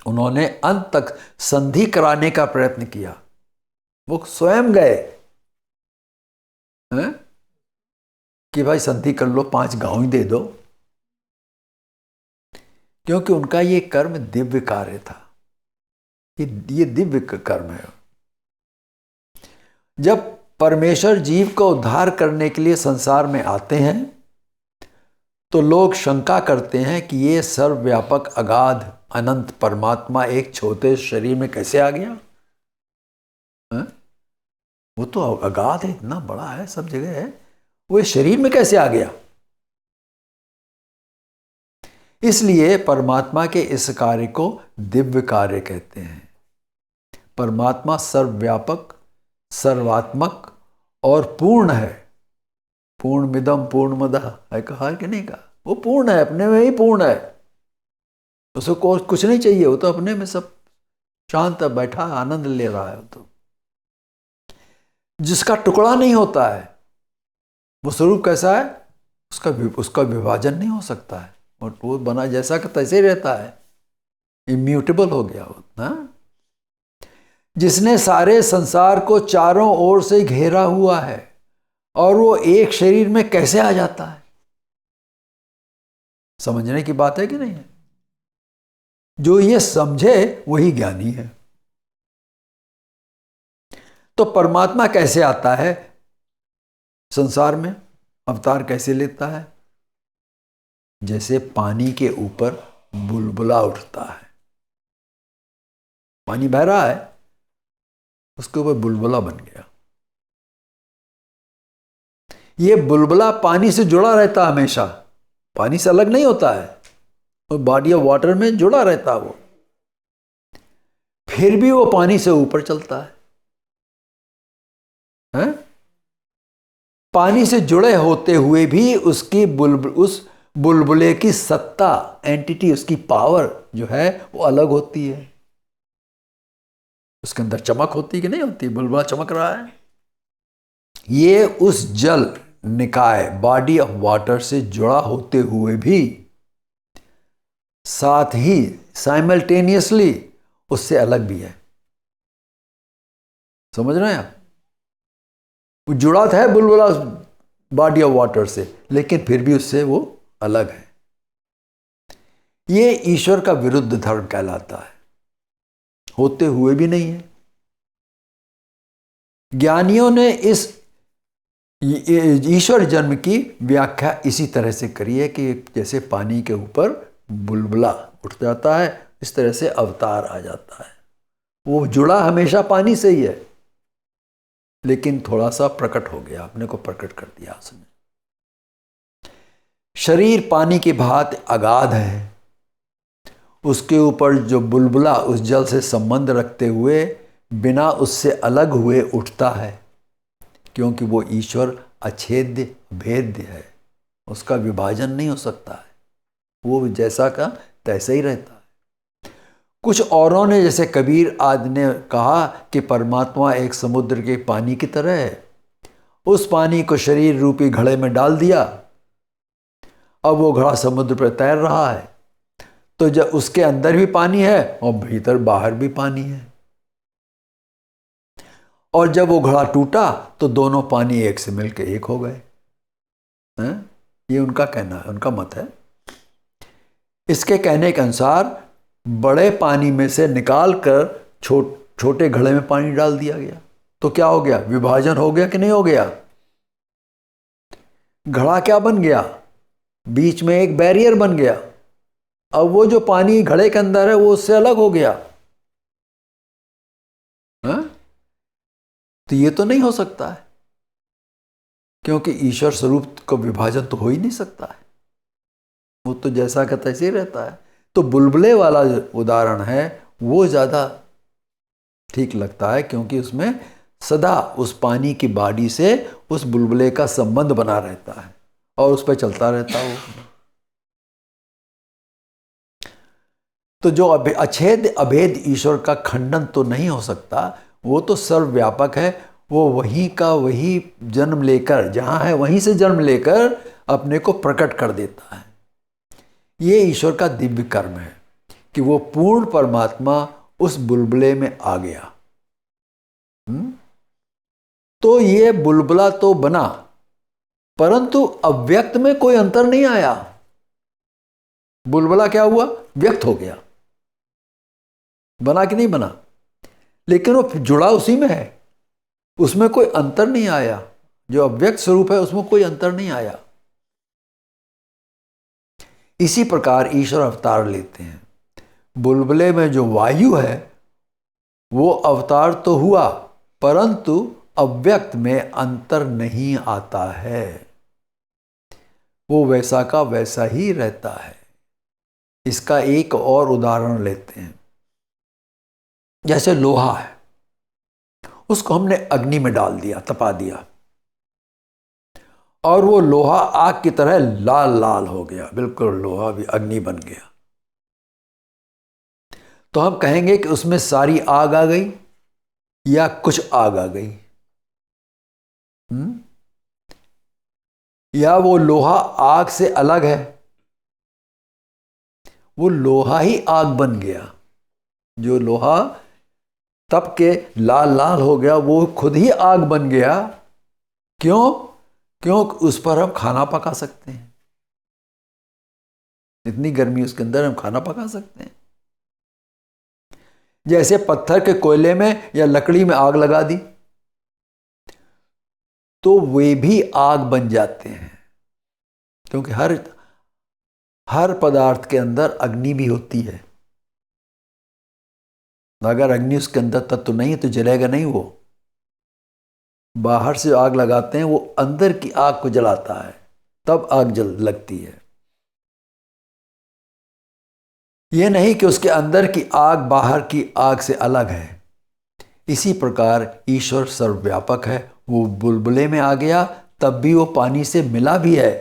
उन्होंने अंत तक संधि कराने का प्रयत्न किया। वो स्वयं गए हैं कि भाई संधि कर लो, 5 गांव ही दे दो, क्योंकि उनका ये कर्म दिव्य कार्य था। ये दिव्य कर्म है। जब परमेश्वर जीव का उद्धार करने के लिए संसार में आते हैं तो लोग शंका करते हैं कि ये सर्वव्यापक अगाध अनंत परमात्मा एक छोटे शरीर में कैसे आ गया? है? वो तो अगाध है, इतना बड़ा है, सब जगह है, वो इस शरीर में कैसे आ गया? इसलिए परमात्मा के इस कार्य को दिव्य कार्य कहते हैं। परमात्मा सर्वव्यापक, सर्वात्मक और पूर्ण है। पूर्णमिदं पूर्णमदः है कहा कि नहीं कहा? वो पूर्ण है, अपने में ही पूर्ण है, उसको कुछ नहीं चाहिए, वो तो अपने में सब शांत बैठा आनंद ले रहा है। वो तो जिसका टुकड़ा नहीं होता है, वो स्वरूप कैसा है? उसका विभाजन नहीं हो सकता है, और वो बना जैसा का तैसे ही रहता है, इम्यूटेबल हो गया वो ना। जिसने सारे संसार को चारों ओर से घेरा हुआ है, और वो एक शरीर में कैसे आ जाता है? समझने की बात है कि नहीं है? जो ये समझे वही ज्ञानी है। तो परमात्मा कैसे आता है संसार में, अवतार कैसे लेता है? जैसे पानी के ऊपर बुलबुला उठता है, पानी बह रहा है, उसके ऊपर बुलबुला बन गया। ये बुलबुला पानी से जुड़ा रहता, हमेशा पानी से अलग नहीं होता है, और बॉडी ऑफ वाटर में जुड़ा रहता वो, फिर भी वो पानी से ऊपर चलता है, हैं? पानी से जुड़े होते हुए भी उसकी उस बुलबुले की सत्ता, एंटिटी, उसकी पावर जो है वो अलग होती है। उसके अंदर चमक होती कि नहीं होती? बुलबुला चमक रहा है। ये उस जल निकाय, बॉडी ऑफ वाटर से जुड़ा होते हुए भी साथ ही साइमल्टेनियसली उससे अलग भी है। समझ रहे हैं आप? वो जुड़ा है बुलबुला बॉडी ऑफ वाटर से, लेकिन फिर भी उससे वो अलग है। ये ईश्वर का विरुद्ध धर्म कहलाता है, होते हुए भी नहीं है। ज्ञानियों ने इस ईश्वर जन्म की व्याख्या इसी तरह से करी है कि जैसे पानी के ऊपर बुलबुला उठ जाता है, इस तरह से अवतार आ जाता है। वो जुड़ा हमेशा पानी से ही है, लेकिन थोड़ा सा प्रकट हो गया, अपने को प्रकट कर दिया उसने। शरीर पानी की भांति अगाध है, उसके ऊपर जो बुलबुला उस जल से संबंध रखते हुए बिना उससे अलग हुए उठता है, क्योंकि वो ईश्वर अछेद्य भेद्य है, उसका विभाजन नहीं हो सकता है, वो जैसा का तैसा ही रहता है। कुछ औरों ने, जैसे कबीर आदि ने कहा कि परमात्मा एक समुद्र के पानी की तरह है, उस पानी को शरीर रूपी घड़े में डाल दिया, अब वो घड़ा समुद्र पर तैर रहा है, तो जब उसके अंदर भी पानी है और भीतर बाहर भी पानी है, और जब वो घड़ा टूटा तो दोनों पानी एक से मिलकर एक हो गए। ये उनका कहना है, उनका मत है। इसके कहने के अनुसार बड़े पानी में से निकाल कर छोटे घड़े में पानी डाल दिया गया, तो क्या हो गया? विभाजन हो गया कि नहीं हो गया? घड़ा क्या बन गया? बीच में एक बैरियर बन गया। अब वो जो पानी घड़े के अंदर है वो उससे अलग हो गया। तो ये तो नहीं हो सकता है, क्योंकि ईश्वर स्वरूप का विभाजन तो हो ही नहीं सकता है, वो तो जैसा का तैसे ही रहता है। तो बुलबुले वाला जो उदाहरण है वो ज़्यादा ठीक लगता है, क्योंकि उसमें सदा उस पानी की बॉडी से उस बुलबुले का संबंध बना रहता है और उस पर चलता रहता है वो। तो जो अछेद अभेद ईश्वर का खंडन तो नहीं हो सकता, वो तो सर्वव्यापक है, वो वहीं का वही जन्म लेकर, जहाँ है वहीं से जन्म लेकर अपने को प्रकट कर देता है। ये ईश्वर का दिव्य कर्म है कि वो पूर्ण परमात्मा उस बुलबुले में आ गया। तो ये बुलबुला तो बना, परंतु अव्यक्त में कोई अंतर नहीं आया। बुलबुला क्या हुआ? व्यक्त हो गया, बना कि नहीं बना, लेकिन वो जुड़ा उसी में है, उसमें कोई अंतर नहीं आया। जो अव्यक्त स्वरूप है उसमें कोई अंतर नहीं आया। इसी प्रकार ईश्वर अवतार लेते हैं। बुलबुले में जो वायु है वो अवतार तो हुआ, परंतु अव्यक्त में अंतर नहीं आता है, वो वैसा का वैसा ही रहता है। इसका एक और उदाहरण लेते हैं। जैसे लोहा है, उसको हमने अग्नि में डाल दिया, तपा दिया, और वो लोहा आग की तरह लाल लाल हो गया, बिल्कुल लोहा भी अग्नि बन गया। तो हम कहेंगे कि उसमें सारी आग आ गई या कुछ आग आ गई? या वो लोहा आग से अलग है? वो लोहा ही आग बन गया। जो लोहा तप के लाल लाल हो गया वो खुद ही आग बन गया। क्यों? क्यों? उस पर हम खाना पका सकते हैं, इतनी गर्मी उसके अंदर हम खाना पका सकते हैं। जैसे पत्थर के कोयले में या लकड़ी में आग लगा दी तो वे भी आग बन जाते हैं, क्योंकि हर पदार्थ के अंदर अग्नि भी होती है। अगर अग्नि उसके अंदर तत्व नहीं है तो जलेगा नहीं। वो बाहर से आग लगाते हैं, वो अंदर की आग को जलाता है, तब आग जल लगती है। यह नहीं कि उसके अंदर की आग बाहर की आग से अलग है। इसी प्रकार ईश्वर सर्वव्यापक है। वो बुलबुले में आ गया तब भी वो पानी से मिला भी है।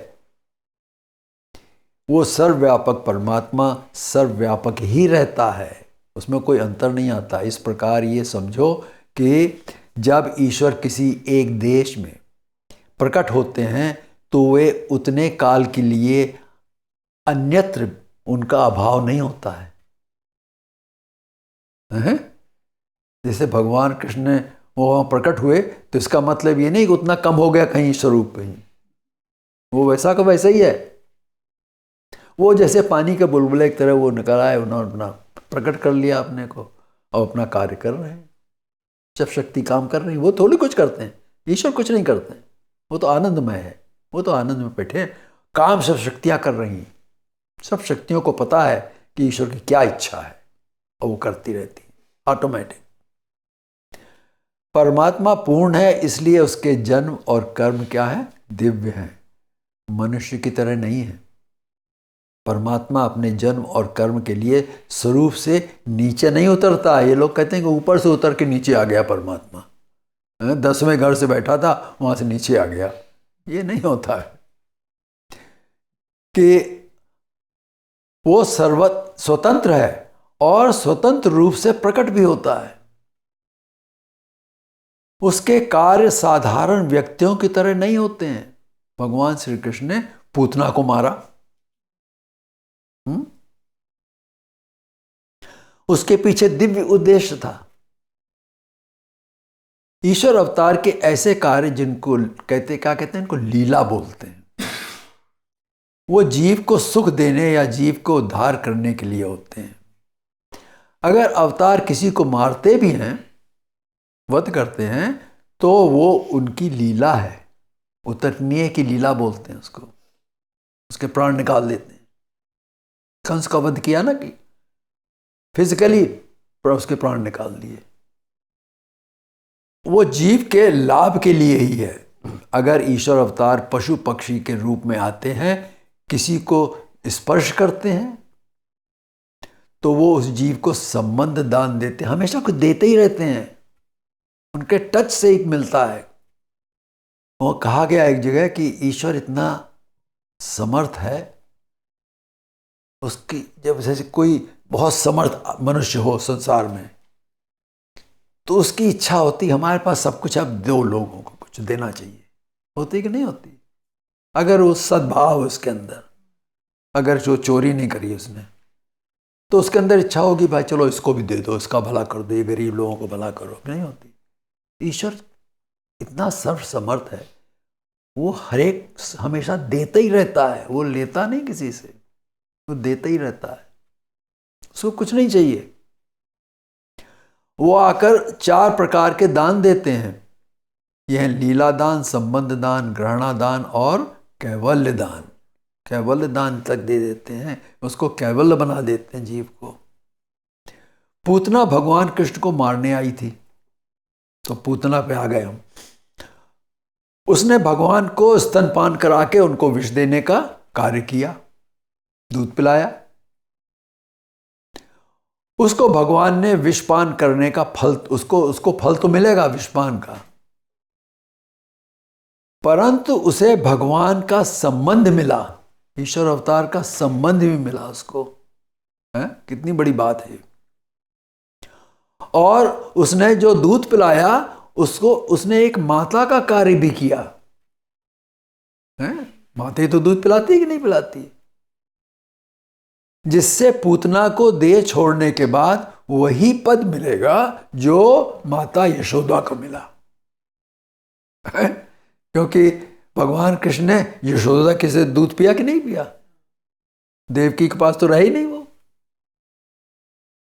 वो सर्वव्यापक परमात्मा सर्वव्यापक ही रहता है, उसमें कोई अंतर नहीं आता। इस प्रकार ये समझो कि जब ईश्वर किसी एक देश में प्रकट होते हैं तो वे उतने काल के लिए अन्यत्र उनका अभाव नहीं होता है। जैसे भगवान कृष्ण वो वहाँ प्रकट हुए तो इसका मतलब ये नहीं कि उतना कम हो गया कहीं स्वरूप, कहीं वो वैसा का वैसा ही है। वो जैसे पानी के बुलबुले की तरह वो निकल आए, उन्होंने अपना प्रकट कर लिया अपने को और अपना कार्य कर रहे हैं। जब शक्ति काम कर रही है, वो थोड़ी कुछ करते हैं, ईश्वर कुछ नहीं करते हैं, वो तो आनंदमय है, वो तो आनंद में बैठे हैं। काम सब शक्तियाँ कर रही हैं। सब शक्तियों को पता है कि ईश्वर की क्या इच्छा है और वो करती रहती है ऑटोमेटिक। परमात्मा पूर्ण है, इसलिए उसके जन्म और कर्म क्या है? दिव्य है, मनुष्य की तरह नहीं है। परमात्मा अपने जन्म और कर्म के लिए स्वरूप से नीचे नहीं उतरता। ये लोग कहते हैं कि ऊपर से उतर के नीचे आ गया परमात्मा, 10वें घर से बैठा था वहां से नीचे आ गया। ये नहीं होता है कि वो स्वतंत्र है और स्वतंत्र रूप से प्रकट भी होता है। उसके कार्य साधारण व्यक्तियों की तरह नहीं होते हैं। भगवान श्री कृष्ण ने पूतना को मारा, उसके पीछे दिव्य उद्देश्य था। ईश्वर अवतार के ऐसे कार्य जिनको क्या कहते हैं? इनको लीला बोलते हैं। वो जीव को सुख देने या जीव को उद्धार करने के लिए होते हैं। अगर अवतार किसी को मारते भी हैं, वध करते हैं, तो वो उनकी लीला है, उतरनीय की लीला बोलते हैं उसको। उसके प्राण निकाल देते हैं। कंस का वध किया ना, कि फिजिकली उसके प्राण निकाल दिए, वो जीव के लाभ के लिए ही है। अगर ईश्वर अवतार पशु पक्षी के रूप में आते हैं, किसी को स्पर्श करते हैं, तो वो उस जीव को संबंध दान देते हैं, हमेशा कुछ देते ही रहते हैं। उनके टच से एक मिलता है। वो कहा गया एक जगह कि ईश्वर इतना समर्थ है, उसकी जब जैसे कोई बहुत समर्थ मनुष्य हो संसार में, तो उसकी इच्छा होती हमारे पास सब कुछ, अब दो लोगों को कुछ देना चाहिए। होती कि नहीं होती? अगर वो सद्भाव उसके अंदर, अगर जो चोरी नहीं करी उसने, तो उसके अंदर इच्छा होगी भाई चलो इसको भी दे दो, इसका भला कर दो, ये गरीब लोगों को भला करो। नहीं होती। ईश्वर इतना सर्वसमर्थ है, वो हरेक हमेशा देता ही रहता है। वो लेता नहीं किसी से, वो देता ही रहता है, उसको कुछ नहीं चाहिए। वो आकर 4 प्रकार के दान देते हैं। यह लीला दान, संबंध दान, ग्रहणा दान और कैवल्य दान। कैवल्य दान तक दे देते हैं, उसको कैवल्य बना देते हैं जीव को। पूतना भगवान कृष्ण को मारने आई थी, तो पूतना पे आ गए हम। उसने भगवान को स्तनपान करा के उनको विष देने का कार्य किया, दूध पिलाया। उसको भगवान ने विषपान करने का फल, उसको फल तो मिलेगा विषपान का, परंतु उसे भगवान का संबंध मिला, ईश्वर अवतार का संबंध भी मिला उसको। है कितनी बड़ी बात है। और उसने जो दूध पिलाया उसको, उसने एक माता का कार्य भी किया है। माता तो दूध पिलाती कि नहीं पिलाती, जिससे पूतना को देह छोड़ने के बाद वही पद मिलेगा जो माता यशोदा को मिला है? क्योंकि भगवान कृष्ण ने यशोदा के से दूध पिया कि नहीं पिया, देवकी के पास तो रही नहीं वो।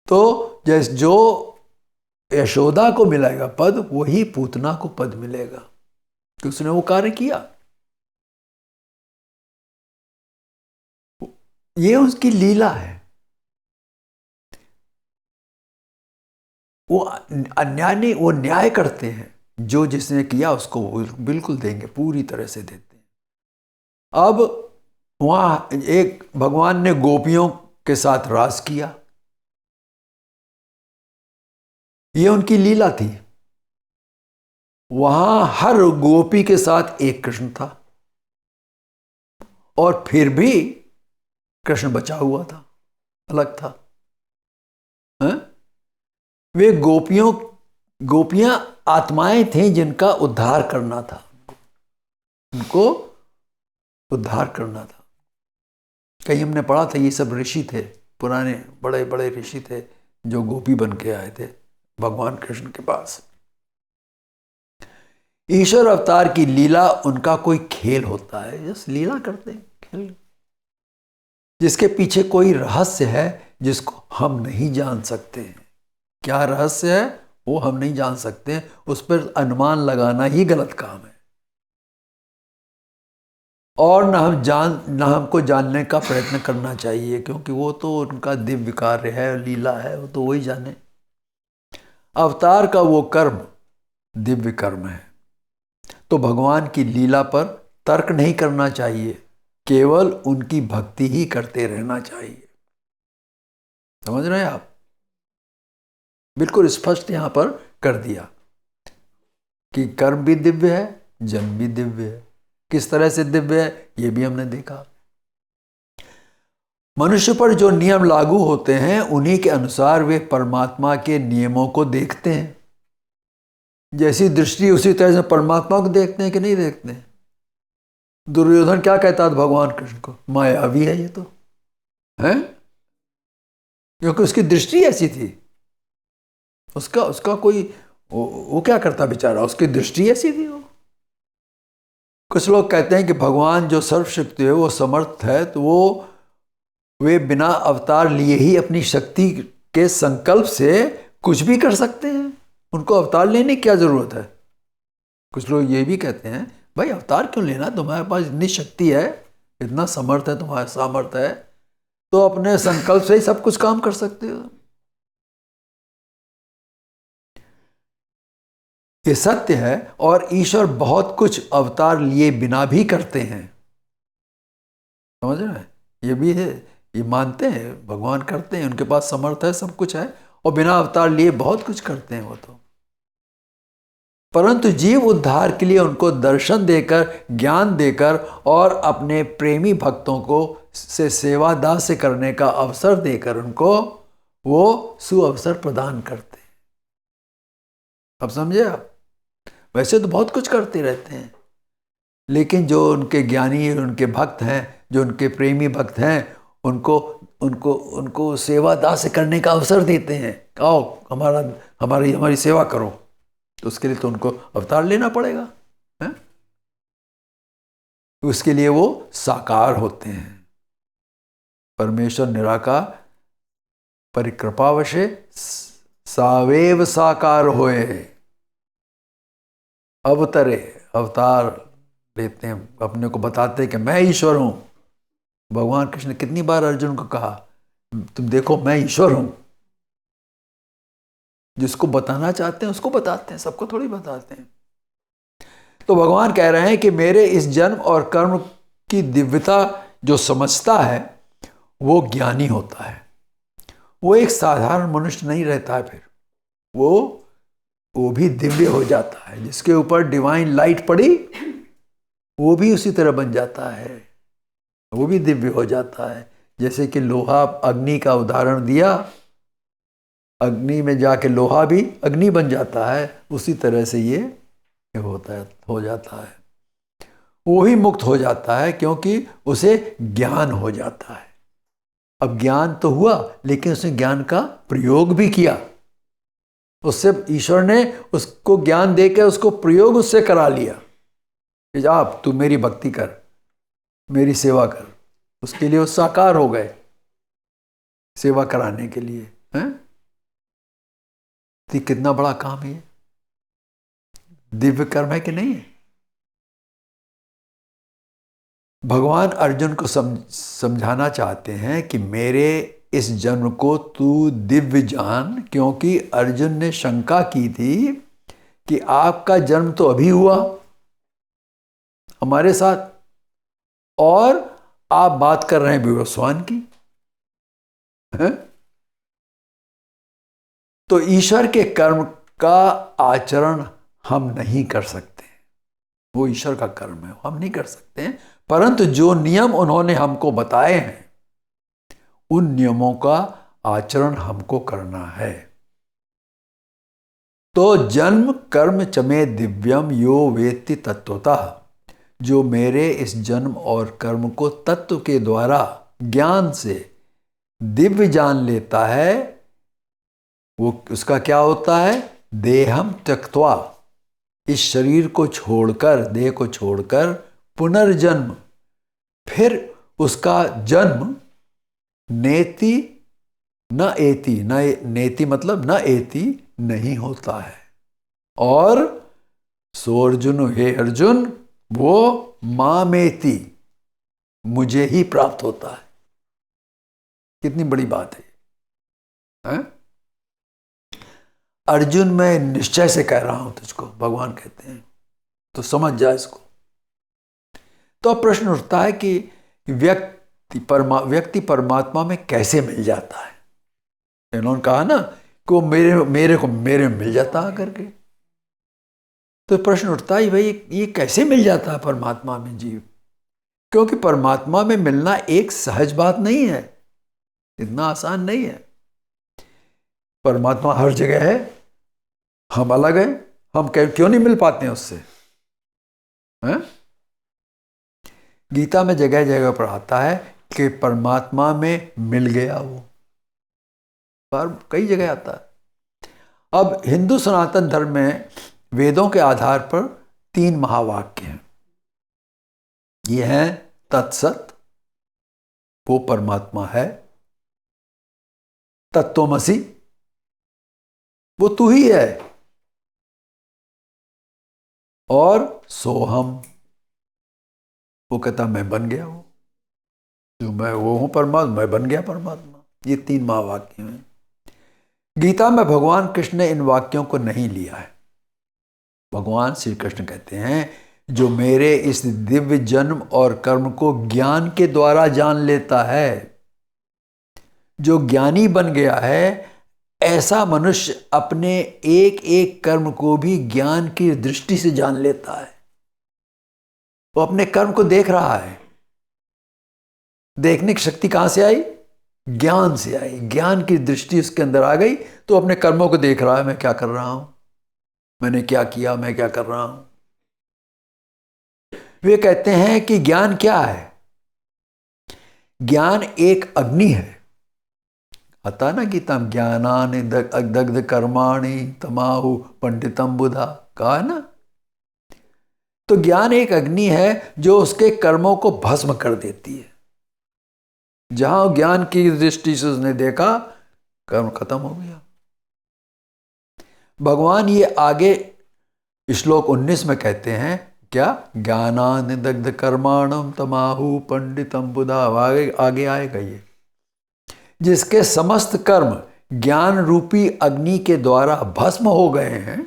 तो जैसे जो यशोदा को मिलेगा पद, वही पूतना को पद मिलेगा कि उसने वो कार्य किया। ये उसकी लीला है। वो अन्याय नहीं, वो न्याय करते हैं, जो जिसने किया उसको वो बिल्कुल देंगे, पूरी तरह से देते हैं। अब वहां एक भगवान ने गोपियों के साथ रास किया, ये उनकी लीला थी। वहां हर गोपी के साथ एक कृष्ण था, और फिर भी कृष्ण बचा हुआ था, अलग था। है? वे गोपियां आत्माएं थीं जिनका उद्धार करना था, उनको उद्धार करना था। कहीं हमने पढ़ा था ये सब ऋषि थे, पुराने बड़े बड़े ऋषि थे जो गोपी बन के आए थे भगवान कृष्ण के पास। ईश्वर अवतार की लीला उनका कोई खेल होता है, जस्ट लीला करते हैं, खेल, जिसके पीछे कोई रहस्य है जिसको हम नहीं जान सकते। क्या रहस्य है वो हम नहीं जान सकते, उस पर अनुमान लगाना ही गलत काम है, और ना हमको जानने का प्रयत्न करना चाहिए, क्योंकि वो तो उनका दिव्य कार्य है, लीला है, वो तो वही जाने। अवतार का वो कर्म दिव्य कर्म है, तो भगवान की लीला पर तर्क नहीं करना चाहिए, केवल उनकी भक्ति ही करते रहना चाहिए। समझ रहे हैं आप? बिल्कुल स्पष्ट यहां पर कर दिया कि कर्म भी दिव्य है, जन्म भी दिव्य है। किस तरह से दिव्य है ये भी हमने देखा। मनुष्य पर जो नियम लागू होते हैं उन्हीं के अनुसार वे परमात्मा के नियमों को देखते हैं। जैसी दृष्टि उसी तरह से परमात्मा को देखते हैं कि नहीं देखते हैं। दुर्योधन क्या कहता था भगवान कृष्ण को, मायावी है ये तो, है, क्योंकि उसकी दृष्टि ऐसी थी। उसका कोई वो क्या करता बेचारा, उसकी दृष्टि ऐसी थी। वो कुछ लोग कहते हैं कि भगवान जो सर्वशक्ति है, वो समर्थ है, तो वे बिना अवतार लिए ही अपनी शक्ति के संकल्प से कुछ भी कर सकते हैं, उनको अवतार लेने की क्या जरूरत है। कुछ लोग ये भी कहते हैं भाई अवतार क्यों लेना, तुम्हारे पास इतनी शक्ति है, इतना समर्थ है, तुम्हारा सामर्थ्य है, तो अपने संकल्प से ही सब कुछ काम कर सकते हो। ये सत्य है, और ईश्वर बहुत कुछ अवतार लिए बिना भी करते हैं। समझ रहे हैं? ये भी है, ये मानते हैं भगवान करते हैं, उनके पास समर्थ है, सब कुछ है, और बिना अवतार लिए बहुत कुछ करते हैं वो तो। परंतु जीव उद्धार के लिए उनको दर्शन देकर, ज्ञान देकर और अपने प्रेमी भक्तों को से सेवा दास्य करने का अवसर देकर उनको वो सुअवसर प्रदान करते हैं। अब समझे आप? वैसे तो बहुत कुछ करते रहते हैं, लेकिन जो उनके ज्ञानी, उनके भक्त हैं, जो उनके प्रेमी भक्त हैं, उनको उनको उनको सेवा दास्य करने का अवसर देते हैं। आओ हमारी सेवा करो, तो उसके लिए तो उनको अवतार लेना पड़ेगा, है? उसके लिए वो साकार होते हैं। परमेश्वर निराकार परिकृपावशे सावेव साकार होए, अवतरे, अवतार लेते हैं, अपने को बताते हैं कि मैं ईश्वर हूं, भगवान कृष्ण ने कितनी बार अर्जुन को कहा, तुम देखो मैं ईश्वर हूं। जिसको बताना चाहते हैं उसको बताते हैं, सबको थोड़ी बताते हैं। तो भगवान कह रहे हैं कि मेरे इस जन्म और कर्म की दिव्यता जो समझता है वो ज्ञानी होता है। वो एक साधारण मनुष्य नहीं रहता है, फिर वो भी दिव्य हो जाता है। जिसके ऊपर डिवाइन लाइट पड़ी वो भी उसी तरह बन जाता है, वो भी दिव्य हो जाता है। जैसे कि लोहा, अग्नि का उदाहरण दिया, अग्नि में जाके लोहा भी अग्नि बन जाता है, उसी तरह से ये होता है, हो जाता है। वो ही मुक्त हो जाता है क्योंकि उसे ज्ञान हो जाता है। अब ज्ञान तो हुआ, लेकिन उसने ज्ञान का प्रयोग भी किया। उससे ईश्वर ने उसको ज्ञान देकर उसको प्रयोग उससे करा लिया कि आप तू मेरी भक्ति कर, मेरी सेवा कर। उसके लिए वो साकार हो गए सेवा कराने के लिए, हैं? तो कितना बड़ा काम है, दिव्य कर्म है कि नहीं है? भगवान अर्जुन को समझाना चाहते हैं कि मेरे इस जन्म को तू दिव्य जान, क्योंकि अर्जुन ने शंका की थी कि आपका जन्म तो अभी हुआ हमारे साथ और आप बात कर रहे हैं विवस्वान की, है? तो ईश्वर के कर्म का आचरण हम नहीं कर सकते, वो ईश्वर का कर्म है, हम नहीं कर सकते हैं। परंतु जो नियम उन्होंने हमको बताए हैं उन नियमों का आचरण हमको करना है। तो जन्म कर्म चमे दिव्यम यो वेत्ति तत्वतः, जो मेरे इस जन्म और कर्म को तत्व के द्वारा ज्ञान से दिव्य जान लेता है, वो उसका क्या होता है? देहम त्यक्त्वा, इस शरीर को छोड़कर, देह को छोड़कर पुनर्जन्म, फिर उसका जन्म नेति न एति, न नेति मतलब न एति नहीं होता है। और सो अर्जुन, हे अर्जुन, वो मामेति, मुझे ही प्राप्त होता है। कितनी बड़ी बात है? अर्जुन मैं निश्चय से कह रहा हूं तुझको, भगवान कहते हैं, तो समझ जा इसको। तो अब प्रश्न उठता है कि व्यक्ति परमात्मा में कैसे मिल जाता है? इन्होंने कहा ना कि वो मेरे में मिल जाता है करके। तो प्रश्न उठता है भाई ये कैसे मिल जाता है परमात्मा में जीव? क्योंकि परमात्मा में मिलना एक सहज बात नहीं है, इतना आसान नहीं है। परमात्मा हर जगह है, हम अलग हैं, हम क्यों नहीं मिल पाते हैं उससे? हैं? गीता में जगह जगह पर आता है कि परमात्मा में मिल गया वो, पर कई जगह आता है। अब हिंदू सनातन धर्म में वेदों के आधार पर 3 महावाक्य हैं। ये हैं तत्सत, वो परमात्मा है, तत्वमसि, वो तू ही है, और सोहम, वो कहता मैं बन गया हूं, जो मैं वो हूं परमात्मा, मैं बन गया परमात्मा। ये 3 महावाक्य हैं। गीता में भगवान कृष्ण ने इन वाक्यों को नहीं लिया है। भगवान श्री कृष्ण कहते हैं जो मेरे इस दिव्य जन्म और कर्म को ज्ञान के द्वारा जान लेता है, जो ज्ञानी बन गया है, ऐसा मनुष्य अपने एक एक कर्म को भी ज्ञान की दृष्टि से जान लेता है। वो अपने कर्म को देख रहा है। देखने की शक्ति कहां से आई? ज्ञान से आई। ज्ञान की दृष्टि उसके अंदर आ गई तो अपने कर्मों को देख रहा है, मैं क्या कर रहा हूं, मैंने क्या किया, मैं क्या कर रहा हूं। वे कहते हैं कि ज्ञान क्या है? ज्ञान एक अग्नि है। आता ना गीता में, ज्ञानानि दग्ध कर्माणि तमाहु पंडितम बुधा, कहा है ना। तो ज्ञान एक अग्नि है जो उसके कर्मों को भस्म कर देती है। जहां ज्ञान की दृष्टि से उसने देखा, कर्म खत्म हो गया। भगवान ये आगे श्लोक 19 में कहते हैं, क्या? ज्ञानान दग्ध कर्माणम तमाहु पंडितम बुधा। आगे आगे आएगा ये। जिसके समस्त कर्म ज्ञान रूपी अग्नि के द्वारा भस्म हो गए हैं,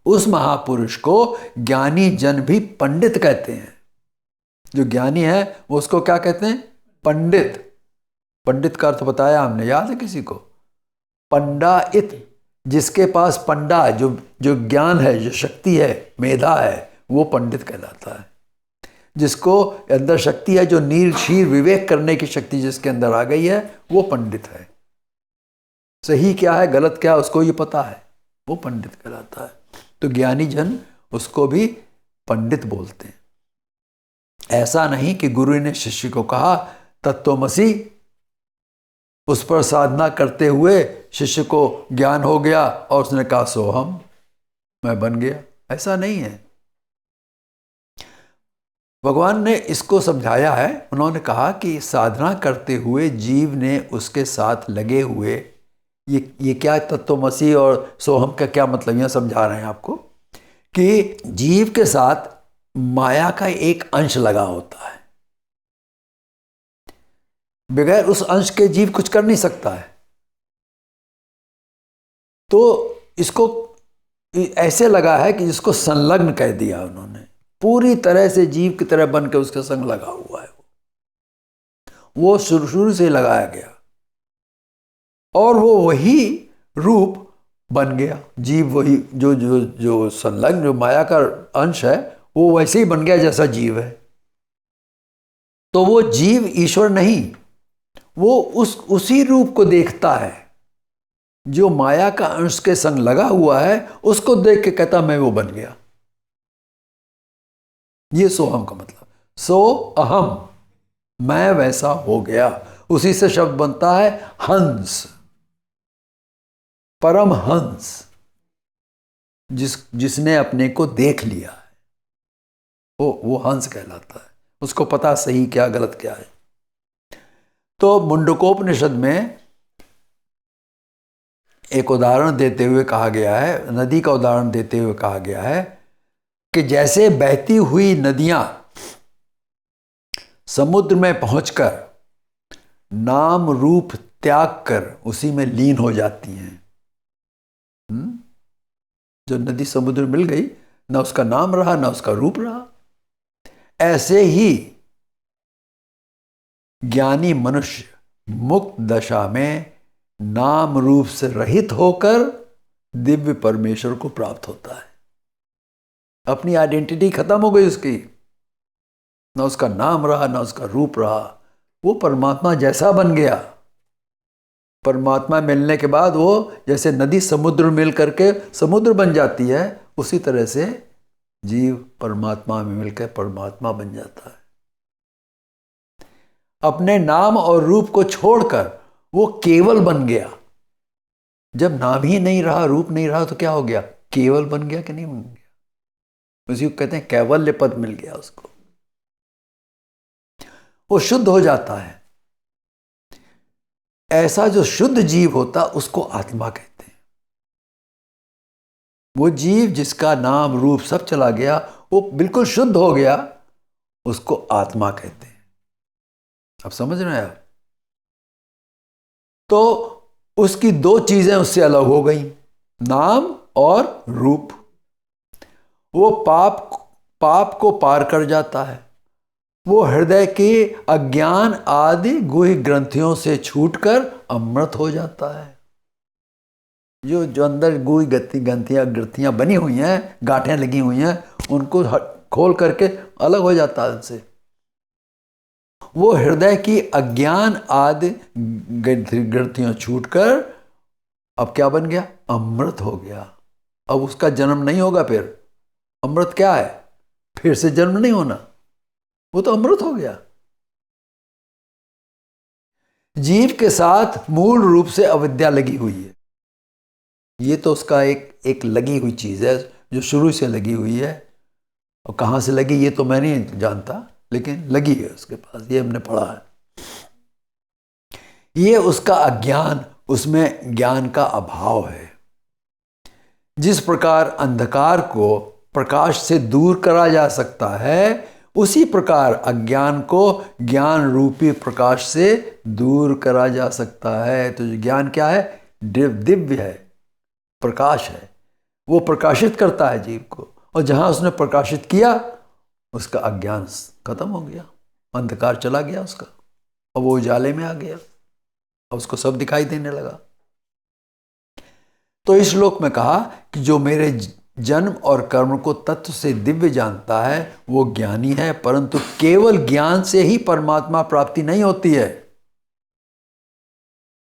उस महापुरुष को ज्ञानी जन भी पंडित कहते हैं। जो ज्ञानी है वो उसको क्या कहते हैं? पंडित। पंडित का अर्थ बताया हमने, याद है किसी को? पंडाइत। जिसके पास पंडा, जो ज्ञान है, जो शक्ति है, मेधा है, वो पंडित कहलाता है। जिसको अंदर शक्ति है, जो नील क्षीर विवेक करने की शक्ति जिसके अंदर आ गई है, वो पंडित है। सही क्या है गलत क्या है उसको ये पता है, वो पंडित कहलाता है। तो ज्ञानी जन उसको भी पंडित बोलते हैं। ऐसा नहीं कि गुरु ने शिष्य को कहा तत्वमसि, उस पर साधना करते हुए शिष्य को ज्ञान हो गया और उसने कहा सोहम, मैं बन गया। ऐसा नहीं है। भगवान ने इसको समझाया है। उन्होंने कहा कि साधना करते हुए जीव ने उसके साथ लगे हुए, ये क्या तत्वमसि और सोहम का क्या मतलब, यह समझा रहे हैं आपको कि जीव के साथ माया का एक अंश लगा होता है। बगैर उस अंश के जीव कुछ कर नहीं सकता है। तो इसको ऐसे लगा है कि जिसको संलग्न कह दिया उन्होंने, पूरी तरह से जीव की तरह बन के उसके संग लगा हुआ है। वो शुरू से लगाया गया और वो वही रूप बन गया। जीव वही जो संलग्न, जो माया का अंश है, वो वैसे ही बन गया जैसा जीव है। तो वो जीव ईश्वर नहीं, वो उसी रूप को देखता है जो माया का अंश के संग लगा हुआ है। उसको देख के कहता मैं वो बन गया। ये सोहम का मतलब, सो अहम, मैं वैसा हो गया। उसी से शब्द बनता है हंस, परम हंस, जिसने अपने को देख लिया है, वो हंस कहलाता है। उसको पता सही क्या गलत क्या है। तो मुंडकोपनिषद में एक उदाहरण देते हुए कहा गया है, नदी का उदाहरण देते हुए कहा गया है कि जैसे बहती हुई नदियां समुद्र में पहुंचकर नाम रूप त्याग कर उसी में लीन हो जाती हैं। जो नदी समुद्र में मिल गई, ना उसका नाम रहा ना उसका रूप रहा। ऐसे ही ज्ञानी मनुष्य मुक्त दशा में नाम रूप से रहित होकर दिव्य परमेश्वर को प्राप्त होता है। अपनी आइडेंटिटी खत्म हो गई उसकी, ना उसका नाम रहा ना उसका रूप रहा। वो परमात्मा जैसा बन गया। परमात्मा मिलने के बाद वो जैसे नदी समुद्र मिल करके समुद्र बन जाती है, उसी तरह से जीव परमात्मा में मिलकर परमात्मा बन जाता है। अपने नाम और रूप को छोड़कर वो केवल बन गया। जब नाम ही नहीं रहा, रूप नहीं रहा, तो क्या हो गया? केवल बन गया कि नहीं बन गया? उसी को कहते हैं कैवल्य पद मिल गया उसको। वो शुद्ध हो जाता है। ऐसा जो शुद्ध जीव होता उसको आत्मा कहते हैं। वो जीव जिसका नाम रूप सब चला गया, वो बिल्कुल शुद्ध हो गया, उसको आत्मा कहते हैं। अब समझ रहे हैं आप? तो उसकी दो चीजें उससे अलग हो गई, नाम और रूप। वो पाप को पार कर जाता है। वो हृदय के अज्ञान आदि गुह्य ग्रंथियों से छूटकर अमृत हो जाता है। जो अंदर गुह्य ग्रंथियां बनी हुई हैं, गांठें लगी हुई हैं, उनको खोल करके अलग हो जाता है उनसे। वो हृदय की अज्ञान आदि ग्रंथियां छूटकर अब क्या बन गया? अमृत हो गया। अब उसका जन्म नहीं होगा। फिर अमृत क्या है? फिर से जन्म नहीं होना, वो तो अमृत हो गया। जीव के साथ मूल रूप से अविद्या लगी हुई है। ये तो उसका एक लगी हुई चीज है, जो शुरू से लगी हुई है। और कहां से लगी ये तो मैं नहीं जानता, लेकिन लगी है उसके पास, ये हमने पढ़ा है। ये उसका अज्ञान, उसमें ज्ञान का अभाव है। जिस प्रकार अंधकार को प्रकाश से दूर करा जा सकता है, उसी प्रकार अज्ञान को ज्ञान रूपी प्रकाश से दूर करा जा सकता है। तो ज्ञान क्या है? दिव्य है, प्रकाश है, वो प्रकाशित करता है जीव को। और जहाँ उसने प्रकाशित किया उसका अज्ञान खत्म हो गया, अंधकार चला गया उसका, और वो उजाले में आ गया, और उसको सब दिखाई देने लगा। तो इस श्लोक में कहा कि जो मेरे जन्म और कर्म को तत्व से दिव्य जानता है वो ज्ञानी है, परंतु केवल ज्ञान से ही परमात्मा प्राप्ति नहीं होती है।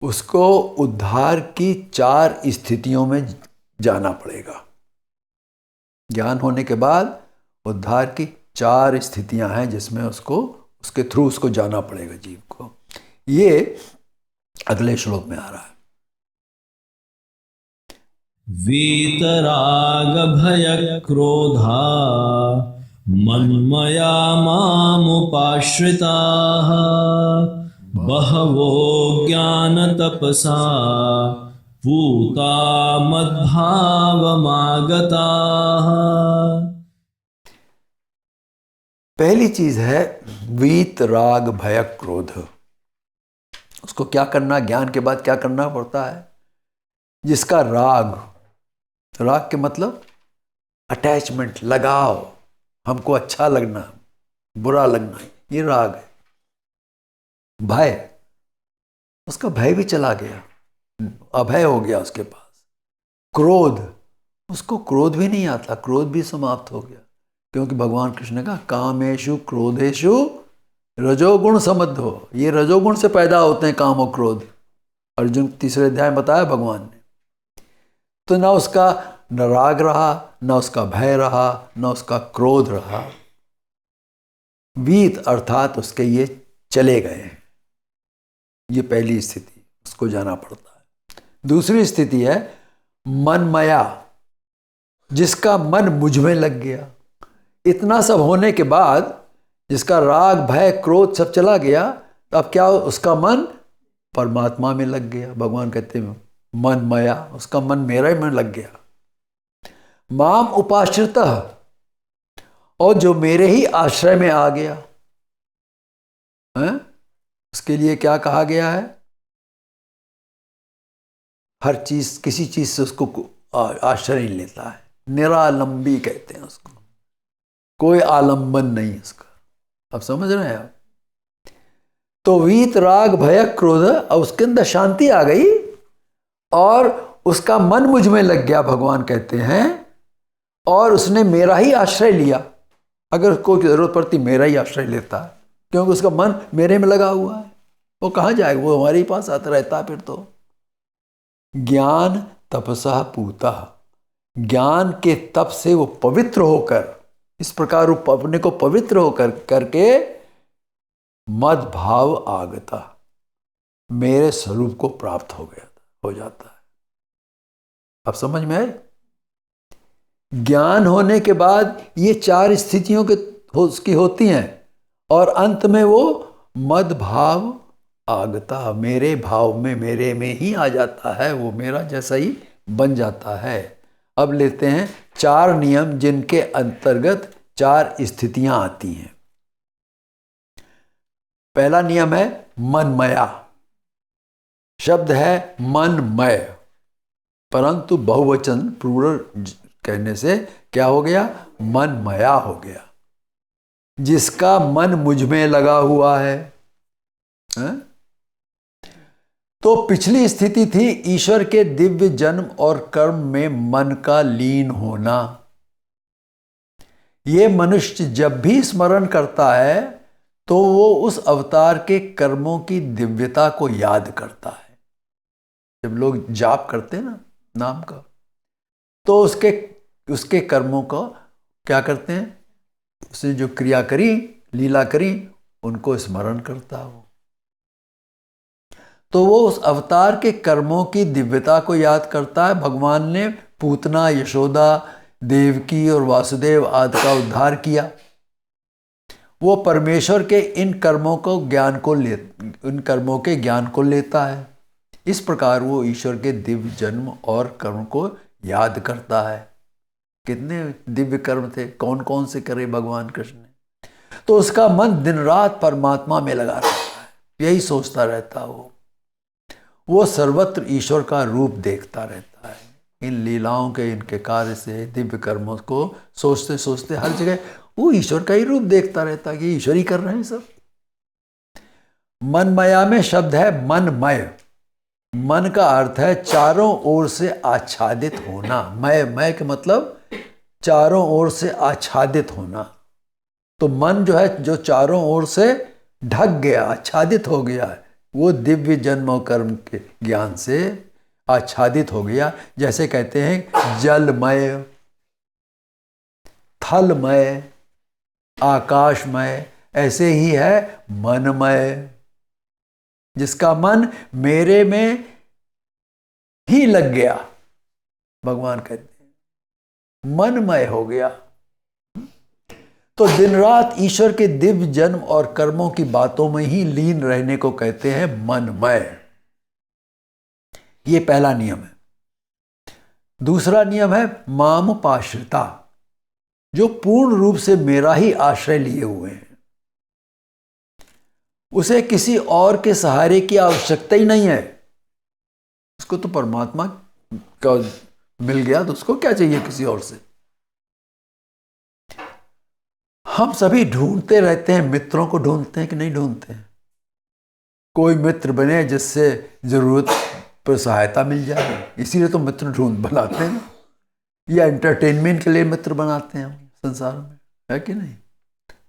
उसको उद्धार की 4 स्थितियों में जाना पड़ेगा। ज्ञान होने के बाद उद्धार की 4 स्थितियां हैं जिसमें उसको, उसके थ्रू उसको जाना पड़ेगा जीव को। ये अगले श्लोक में आ रहा है। वीतराग भय क्रोधा मन्मया मामुपाश्रिताः बहवो ज्ञान तपसा पूता मद्भावमागताः। पहली चीज है वीत राग भय क्रोध। उसको क्या करना, ज्ञान के बाद क्या करना पड़ता है? जिसका राग, राग के मतलब अटैचमेंट, लगाव, हमको अच्छा लगना, बुरा लगना, ये राग है। भय, उसका भय भी चला गया, अभय हो गया उसके पास। क्रोध, उसको क्रोध भी नहीं आता, क्रोध भी समाप्त हो गया, क्योंकि भगवान कृष्ण ने कहा कामेषु क्रोधेषु रजोगुण समद्धो। ये रजोगुण से पैदा होते हैं काम और क्रोध। अर्जुन 3 अध्याय में बताया भगवान ने। तो ना उसका न राग रहा, न उसका भय रहा, न उसका क्रोध रहा। वीत अर्थात उसके ये चले गए। ये पहली स्थिति, उसको जाना पड़ता है। दूसरी स्थिति है मनमया, जिसका मन मुझ में लग गया। इतना सब होने के बाद जिसका राग भय क्रोध सब चला गया, तो अब क्या, उसका मन परमात्मा में लग गया। भगवान कहते हैं मन मया, उसका मन मेरा ही मन लग गया। माम उपाश्रित, और जो मेरे ही आश्रय में आ गया है, उसके लिए क्या कहा गया है? हर चीज, किसी चीज से उसको आश्रय नहीं लेता है। निरालंबी कहते हैं उसको, कोई आलंबन नहीं उसका। अब समझ रहे हैं आप? तो वीत राग भय क्रोध, और उसके अंदर शांति आ गई और उसका मन मुझ में लग गया, भगवान कहते हैं, और उसने मेरा ही आश्रय लिया। अगर कोई जरूरत पड़ती मेरा ही आश्रय लेता है, क्योंकि उसका मन मेरे में लगा हुआ है। वो कहाँ जाएगा, वो हमारे ही पास आता रहता है फिर तो। ज्ञान तपसा पूता, ज्ञान के तप से वो पवित्र होकर, इस प्रकार वो अपने को पवित्र होकर करके मद भाव आगता, मेरे स्वरूप को प्राप्त हो गया, हो जाता है। अब समझ में आए? ज्ञान होने के बाद ये 4 स्थितियों के उसकी होती हैं, और अंत में वो मद भाव आगता, मेरे भाव में, मेरे में ही आ जाता है, वो मेरा जैसा ही बन जाता है। अब लेते हैं 4 नियम जिनके अंतर्गत 4 स्थितियां आती हैं। पहला नियम है मनमया। शब्द है मनमय, परंतु बहुवचन प्लूरल कहने से क्या हो गया? मनमया हो गया। जिसका मन मुझ में लगा हुआ है, तो पिछली स्थिति थी ईश्वर के दिव्य जन्म और कर्म में मन का लीन होना। ये मनुष्य जब भी स्मरण करता है तो वो उस अवतार के कर्मों की दिव्यता को याद करता है। जब लोग जाप करते हैं ना नाम का, तो उसके कर्मों को क्या करते हैं? उसने जो क्रिया करी, लीला करी, उनको स्मरण करता हो, तो वो उस अवतार के कर्मों की दिव्यता को याद करता है। भगवान ने पूतना, यशोदा, देवकी और वासुदेव आदि का उद्धार किया। वो परमेश्वर के इन कर्मों के ज्ञान को लेता है। इस प्रकार वो ईश्वर के दिव्य जन्म और कर्म को याद करता है। कितने दिव्य कर्म थे, कौन कौन से करे भगवान कृष्ण ने। तो उसका मन दिन रात परमात्मा में लगा रहता है, यही सोचता रहता वो सर्वत्र ईश्वर का रूप देखता रहता है। इन लीलाओं के, इनके कार्य से, दिव्य कर्मों को सोचते सोचते हर जगह वो ईश्वर का ही रूप देखता रहता है कि ईश्वर ही कर रहे हैं सब। मनमया में शब्द है मनमय। मन का अर्थ है चारों ओर से आच्छादित होना। मय के मतलब चारों ओर से आच्छादित होना। तो मन जो है, जो चारों ओर से ढक गया, आच्छादित हो गया है, वो दिव्य जन्म और कर्म के ज्ञान से आच्छादित हो गया। जैसे कहते हैं जलमय, थलमय, आकाशमय, ऐसे ही है मनमय। जिसका मन मेरे में ही लग गया, भगवान कहते हैं मनमय हो गया। तो दिन रात ईश्वर के दिव्य जन्म और कर्मों की बातों में ही लीन रहने को कहते हैं मनमय। ये पहला नियम है। दूसरा नियम है मामुपाश्रिता, जो पूर्ण रूप से मेरा ही आश्रय लिए हुए हैं। उसे किसी और के सहारे की आवश्यकता ही नहीं है। उसको तो परमात्मा का मिल गया, तो उसको क्या चाहिए किसी और से। हम सभी ढूंढते रहते हैं, मित्रों को ढूंढते हैं कि नहीं ढूंढते हैं। कोई मित्र बने जिससे जरूरत पर सहायता मिल जाए, इसीलिए तो मित्र बनाते हैं, या एंटरटेनमेंट के लिए मित्र बनाते हैं संसार में, है कि नहीं।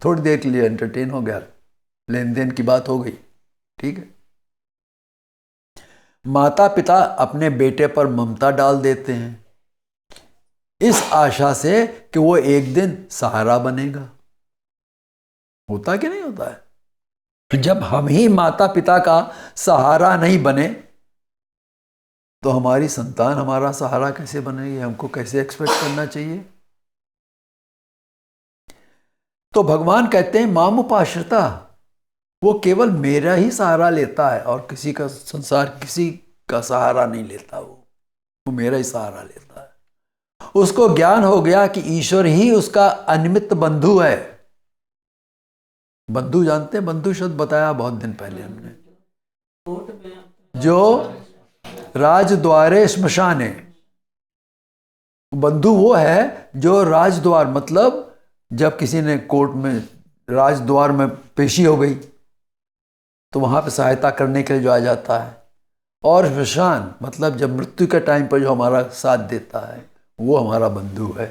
थोड़ी देर के लिए एंटरटेन हो गया, लेन देन की बात हो गई, ठीक है। माता पिता अपने बेटे पर ममता डाल देते हैं इस आशा से कि वो एक दिन सहारा बनेगा। होता कि नहीं होता है। जब हम ही माता पिता का सहारा नहीं बने तो हमारी संतान हमारा सहारा कैसे बनेगी, हमको कैसे एक्सपेक्ट करना चाहिए। तो भगवान कहते हैं मामुपाश्रिता, वो केवल मेरा ही सहारा लेता है और किसी का, संसार किसी का सहारा नहीं लेता। वो मेरा ही सहारा लेता है। उसको ज्ञान हो गया कि ईश्वर ही उसका अनिमित्त बंधु है। बंधु जानते हैं, बंधु शब्द बताया बहुत दिन पहले हमने, जो राजद्वारे श्मशाने। बंधु वो है जो राजद्वार, मतलब जब किसी ने कोर्ट में, राजद्वार में पेशी हो गई तो वहां पे सहायता करने के लिए जो आ जाता है। और श्मशान मतलब जब मृत्यु के टाइम पर जो हमारा साथ देता है, वो हमारा बंधु है।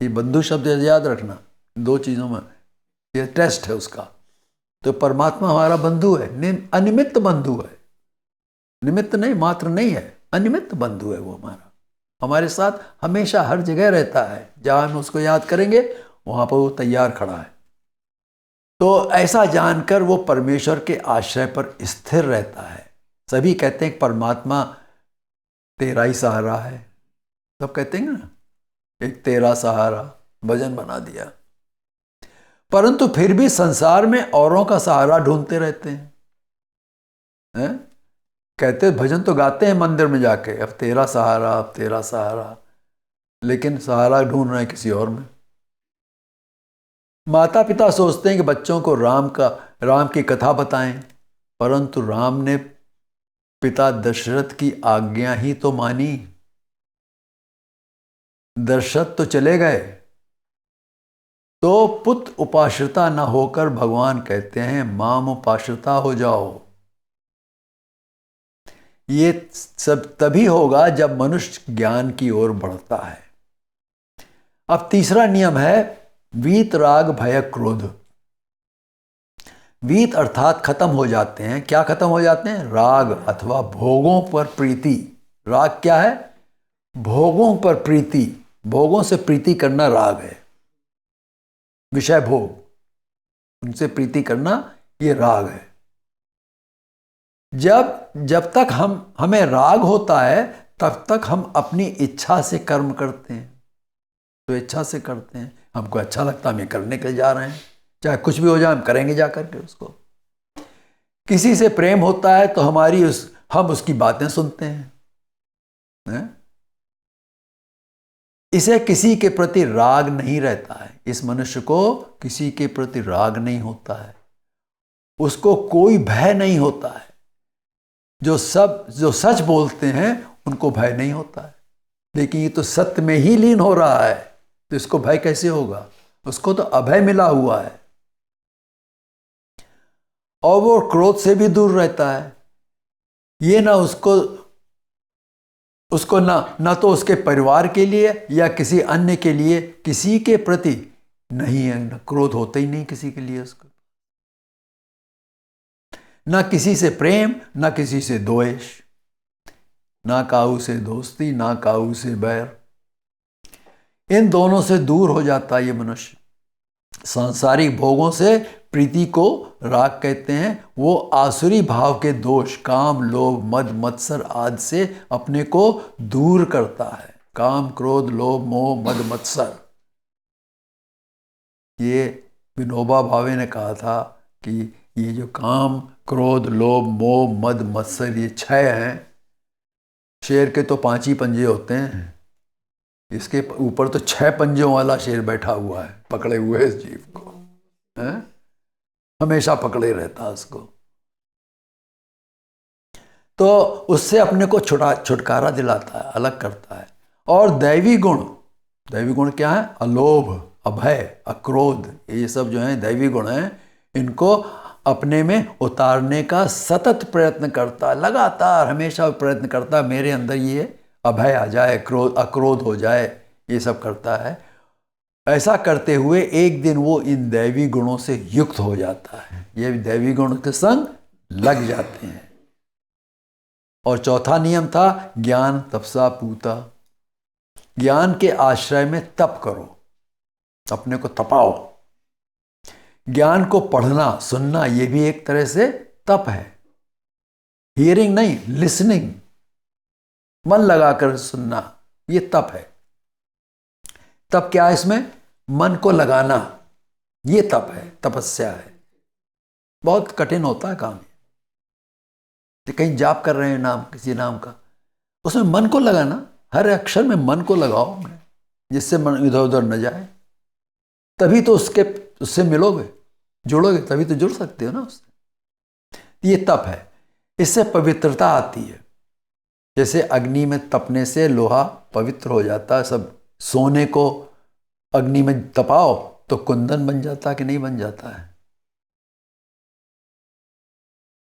ये बंधु शब्द याद रखना, दो चीजों में ये टेस्ट है उसका। तो परमात्मा हमारा बंधु है, अनिमित्त बंधु है। निमित्त नहीं, मात्र नहीं है, अनिमित्त बंधु है। वो हमारे साथ हमेशा हर जगह रहता है। जहां हम उसको याद करेंगे वहां पर वो तैयार खड़ा है। तो ऐसा जानकर वो परमेश्वर के आश्रय पर स्थिर रहता है। सभी कहते हैं परमात्मा तेरा ही सहारा है, सब कहते हैं ना, एक तेरा सहारा, भजन बना दिया। परंतु फिर भी संसार में औरों का सहारा ढूंढते रहते हैं। कहते भजन तो गाते हैं मंदिर में जाके, अब तेरा सहारा, अब तेरा सहारा, लेकिन सहारा ढूंढ रहे हैं किसी और में। माता पिता सोचते हैं कि बच्चों को राम की कथा बताएं, परंतु राम ने पिता दशरथ की आज्ञा ही तो मानी। दशरथ तो चले गए, तो पुत्र उपाश्रिता न होकर भगवान कहते हैं माम उपाश्रिता हो जाओ। ये सब तभी होगा जब मनुष्य ज्ञान की ओर बढ़ता है। अब तीसरा नियम है वीत राग भय क्रोध। वीत अर्थात खत्म हो जाते हैं। क्या खत्म हो जाते हैं? राग अथवा भोगों पर प्रीति। राग क्या है? भोगों पर प्रीति। भोगों से प्रीति करना राग है। विषय भोग, उनसे प्रीति करना ये राग है। जब तक हमें राग होता है तब तक हम अपनी इच्छा से कर्म करते हैं। तो इच्छा से करते हैं, हमको अच्छा लगता है, हम ये करने के लिए जा रहे हैं, चाहे कुछ भी हो जाए हम करेंगे जा करके उसको। किसी से प्रेम होता है तो हम उसकी बातें सुनते हैं, इसे किसी के प्रति राग नहीं रहता है। इस मनुष्य को किसी के प्रति राग नहीं होता है, उसको कोई भय नहीं होता है। जो सच बोलते हैं उनको भय नहीं होता है, लेकिन ये तो सत्य में ही लीन हो रहा है, तो इसको भय कैसे होगा? उसको तो अभय मिला हुआ है। और वो क्रोध से भी दूर रहता है। ये ना उसको ना तो उसके परिवार के लिए या किसी अन्य के लिए किसी के प्रति नहीं है, क्रोध होता ही नहीं किसी के लिए उसको। ना किसी से प्रेम, ना किसी से द्वेष, ना काऊ से दोस्ती, ना काऊ से बैर। इन दोनों से दूर हो जाता है ये मनुष्य। सांसारिक भोगों से प्रीति को राग कहते हैं। वो आसुरी भाव के दोष काम, लोभ, मद, मत्सर आदि से अपने को दूर करता है। काम, क्रोध, लोभ, मोह, मद, मत्सर। ये विनोबा भावे ने कहा था कि ये जो काम, क्रोध, लोभ, मोह, मद, मत्सर, ये 6 हैं। शेर के तो 5 ही पंजे होते हैं, इसके ऊपर तो 6 पंजों वाला शेर बैठा हुआ है, पकड़े हुए इस जीव को है? हमेशा पकड़े रहता है उसको। तो उससे अपने को छुटकारा दिलाता है, अलग करता है। और दैवी गुण क्या है? अलोभ, अभय, अक्रोध, ये सब जो हैं दैवी गुण हैं। इनको अपने में उतारने का सतत प्रयत्न करता है, लगातार हमेशा प्रयत्न करता है, मेरे अंदर ये अभय आ जाए, अक्रोध हो जाए, ये सब करता है। ऐसा करते हुए एक दिन वो इन दैवी गुणों से युक्त हो जाता है, ये दैवी गुण के संग लग जाते हैं। और चौथा नियम था ज्ञान तपसा पूता। ज्ञान के आश्रय में तप करो, अपने को तपाओ। ज्ञान को पढ़ना, सुनना, ये भी एक तरह से तप है। हियरिंग नहीं, लिसनिंग, मन लगाकर सुनना, ये तप है। तप क्या है इसमें? मन को लगाना, ये तप है, तपस्या है। बहुत कठिन होता है काम। कहीं जाप कर रहे हैं नाम, किसी नाम का, उसमें मन को लगाना, हर अक्षर में मन को लगाओ, जिससे मन इधर उधर न जाए। तभी तो उससे मिलोगे, जुड़ोगे, तभी तो जुड़ सकते हो ना उससे। ये तप है। इससे पवित्रता आती है। जैसे अग्नि में तपने से लोहा पवित्र हो जाता है। सब सोने को अग्नि में तपाओ तो कुंदन बन जाता है कि नहीं बन जाता है?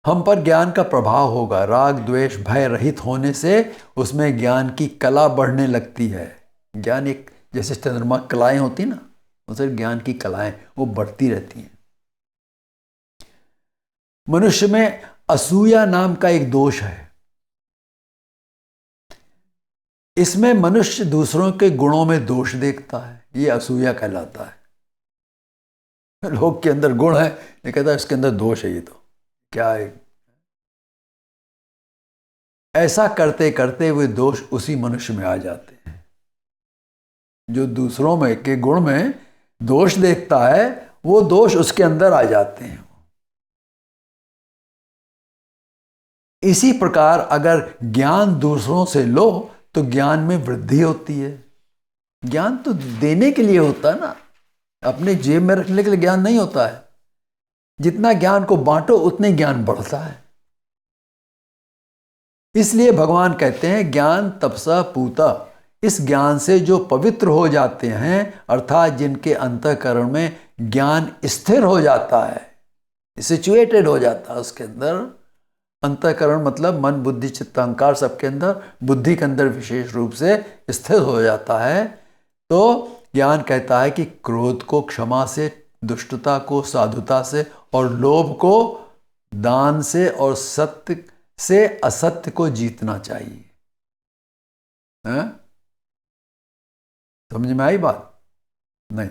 हम पर ज्ञान का प्रभाव होगा। राग, द्वेष, भय रहित होने से उसमें ज्ञान की कला बढ़ने लगती है। ज्ञान एक जैसे चंद्रमा कलाएं होती ना, उसे ज्ञान की कलाएं वो बढ़ती रहती हैं। मनुष्य में असूया नाम का एक दोष है। इसमें मनुष्य दूसरों के गुणों में दोष देखता है, ये असूया कहलाता है। लोग के अंदर गुण है, ये कहता है इसके अंदर दोष है, ये तो क्या है। ऐसा करते करते वे दोष उसी मनुष्य में आ जाते हैं। जो दूसरों में के गुण में दोष देखता है, वो दोष उसके अंदर आ जाते हैं। इसी प्रकार अगर ज्ञान दूसरों से लो तो ज्ञान में वृद्धि होती है। ज्ञान तो देने के लिए होता है ना, अपने जेब में रखने के लिए ज्ञान नहीं होता है। जितना ज्ञान को बांटो उतने ज्ञान बढ़ता है। इसलिए भगवान कहते हैं ज्ञान तपसा पूता। इस ज्ञान से जो पवित्र हो जाते हैं, अर्थात जिनके अंतःकरण में ज्ञान स्थिर हो जाता है, सिचुएटेड हो जाता है, उसके अंदर अंतःकरण मतलब मन, बुद्धि, चित्त, अहंकार सबके अंदर, बुद्धि के अंदर विशेष रूप से स्थिर हो जाता है, तो ज्ञान कहता है कि क्रोध को क्षमा से, दुष्टता को साधुता से, और लोभ को दान से, और सत्य से असत्य को जीतना चाहिए। समझ में आई बात? नहीं।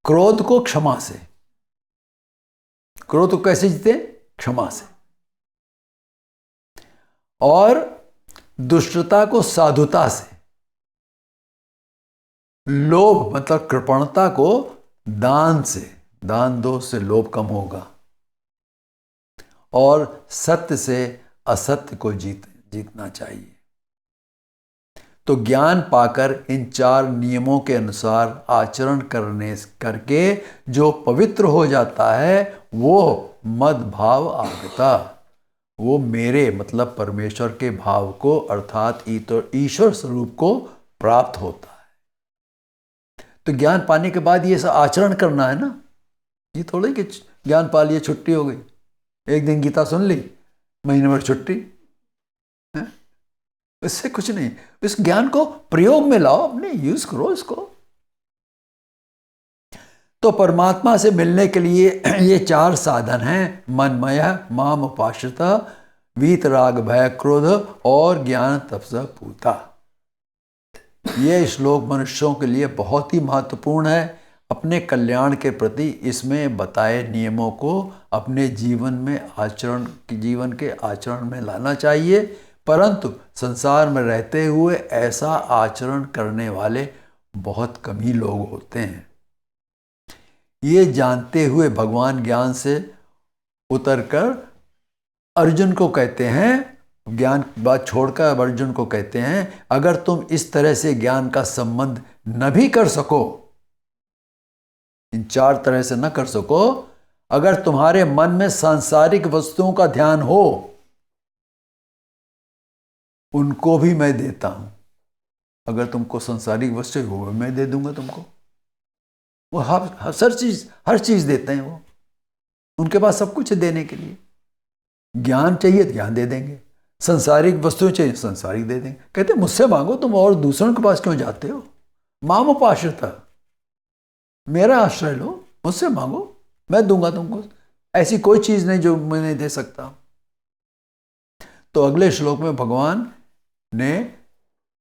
क्रोध को क्षमा से, क्रोध को कैसे जीते? क्षमा से। और दुष्टता को साधुता से। लोभ मतलब कृपणता को दान से, दान दो से लोभ कम होगा। और सत्य से असत्य को जीतना चाहिए। तो ज्ञान पाकर इन 4 नियमों के अनुसार आचरण करके जो पवित्र हो जाता है वो मद भाव आगता, वो मेरे मतलब परमेश्वर के भाव को अर्थात ईश्वर स्वरूप को प्राप्त होता है। तो ज्ञान पाने के बाद ये सब आचरण करना है ना, ये थोड़े कि ज्ञान पा लिए छुट्टी हो गई, एक दिन गीता सुन ली महीने भर छुट्टी है? इससे कुछ नहीं। इस ज्ञान को प्रयोग में लाओ, अपने यूज करो इसको। तो परमात्मा से मिलने के लिए ये 4 साधन हैं, मनमय, माम उपाश्रित, वीतराग भय क्रोध और ज्ञान तपसा पूता। ये श्लोक मनुष्यों के लिए बहुत ही महत्वपूर्ण है। अपने कल्याण के प्रति इसमें बताए नियमों को अपने जीवन के आचरण में लाना चाहिए। परंतु संसार में रहते हुए ऐसा आचरण करने वाले बहुत कम ही लोग होते हैं। ये जानते हुए भगवान ज्ञान से उतरकर अर्जुन को कहते हैं, ज्ञान बात छोड़कर अर्जुन को कहते हैं, अगर तुम इस तरह से ज्ञान का संबंध न भी कर सको, इन 4 तरह से न कर सको, अगर तुम्हारे मन में सांसारिक वस्तुओं का ध्यान हो, उनको भी मैं देता हूं। अगर तुमको सांसारिक वस्तु हो मैं दे दूंगा तुमको। वो हर चीज देते हैं, वो उनके पास सब कुछ है देने के लिए। ज्ञान चाहिए तो ज्ञान दे देंगे, सांसारिक वस्तुएं चाहिए सांसारिक दे देंगे। कहते मुझसे मांगो, तुम और दूसरों के पास क्यों जाते हो? माम उपाश्रित, मेरा आश्रय लो, मुझसे मांगो, मैं दूंगा तुमको। ऐसी कोई चीज नहीं जो मैं नहीं दे सकता। तो अगले श्लोक में भगवान ने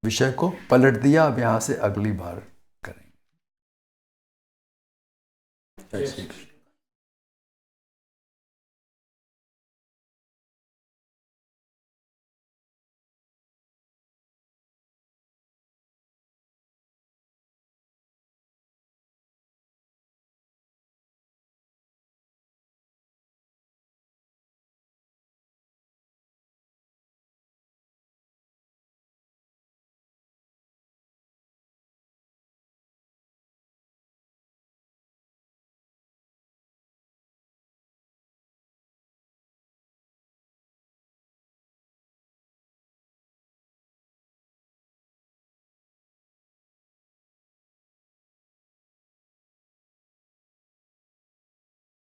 विषय को पलट दिया। अब यहां से अगली बार करेंगे।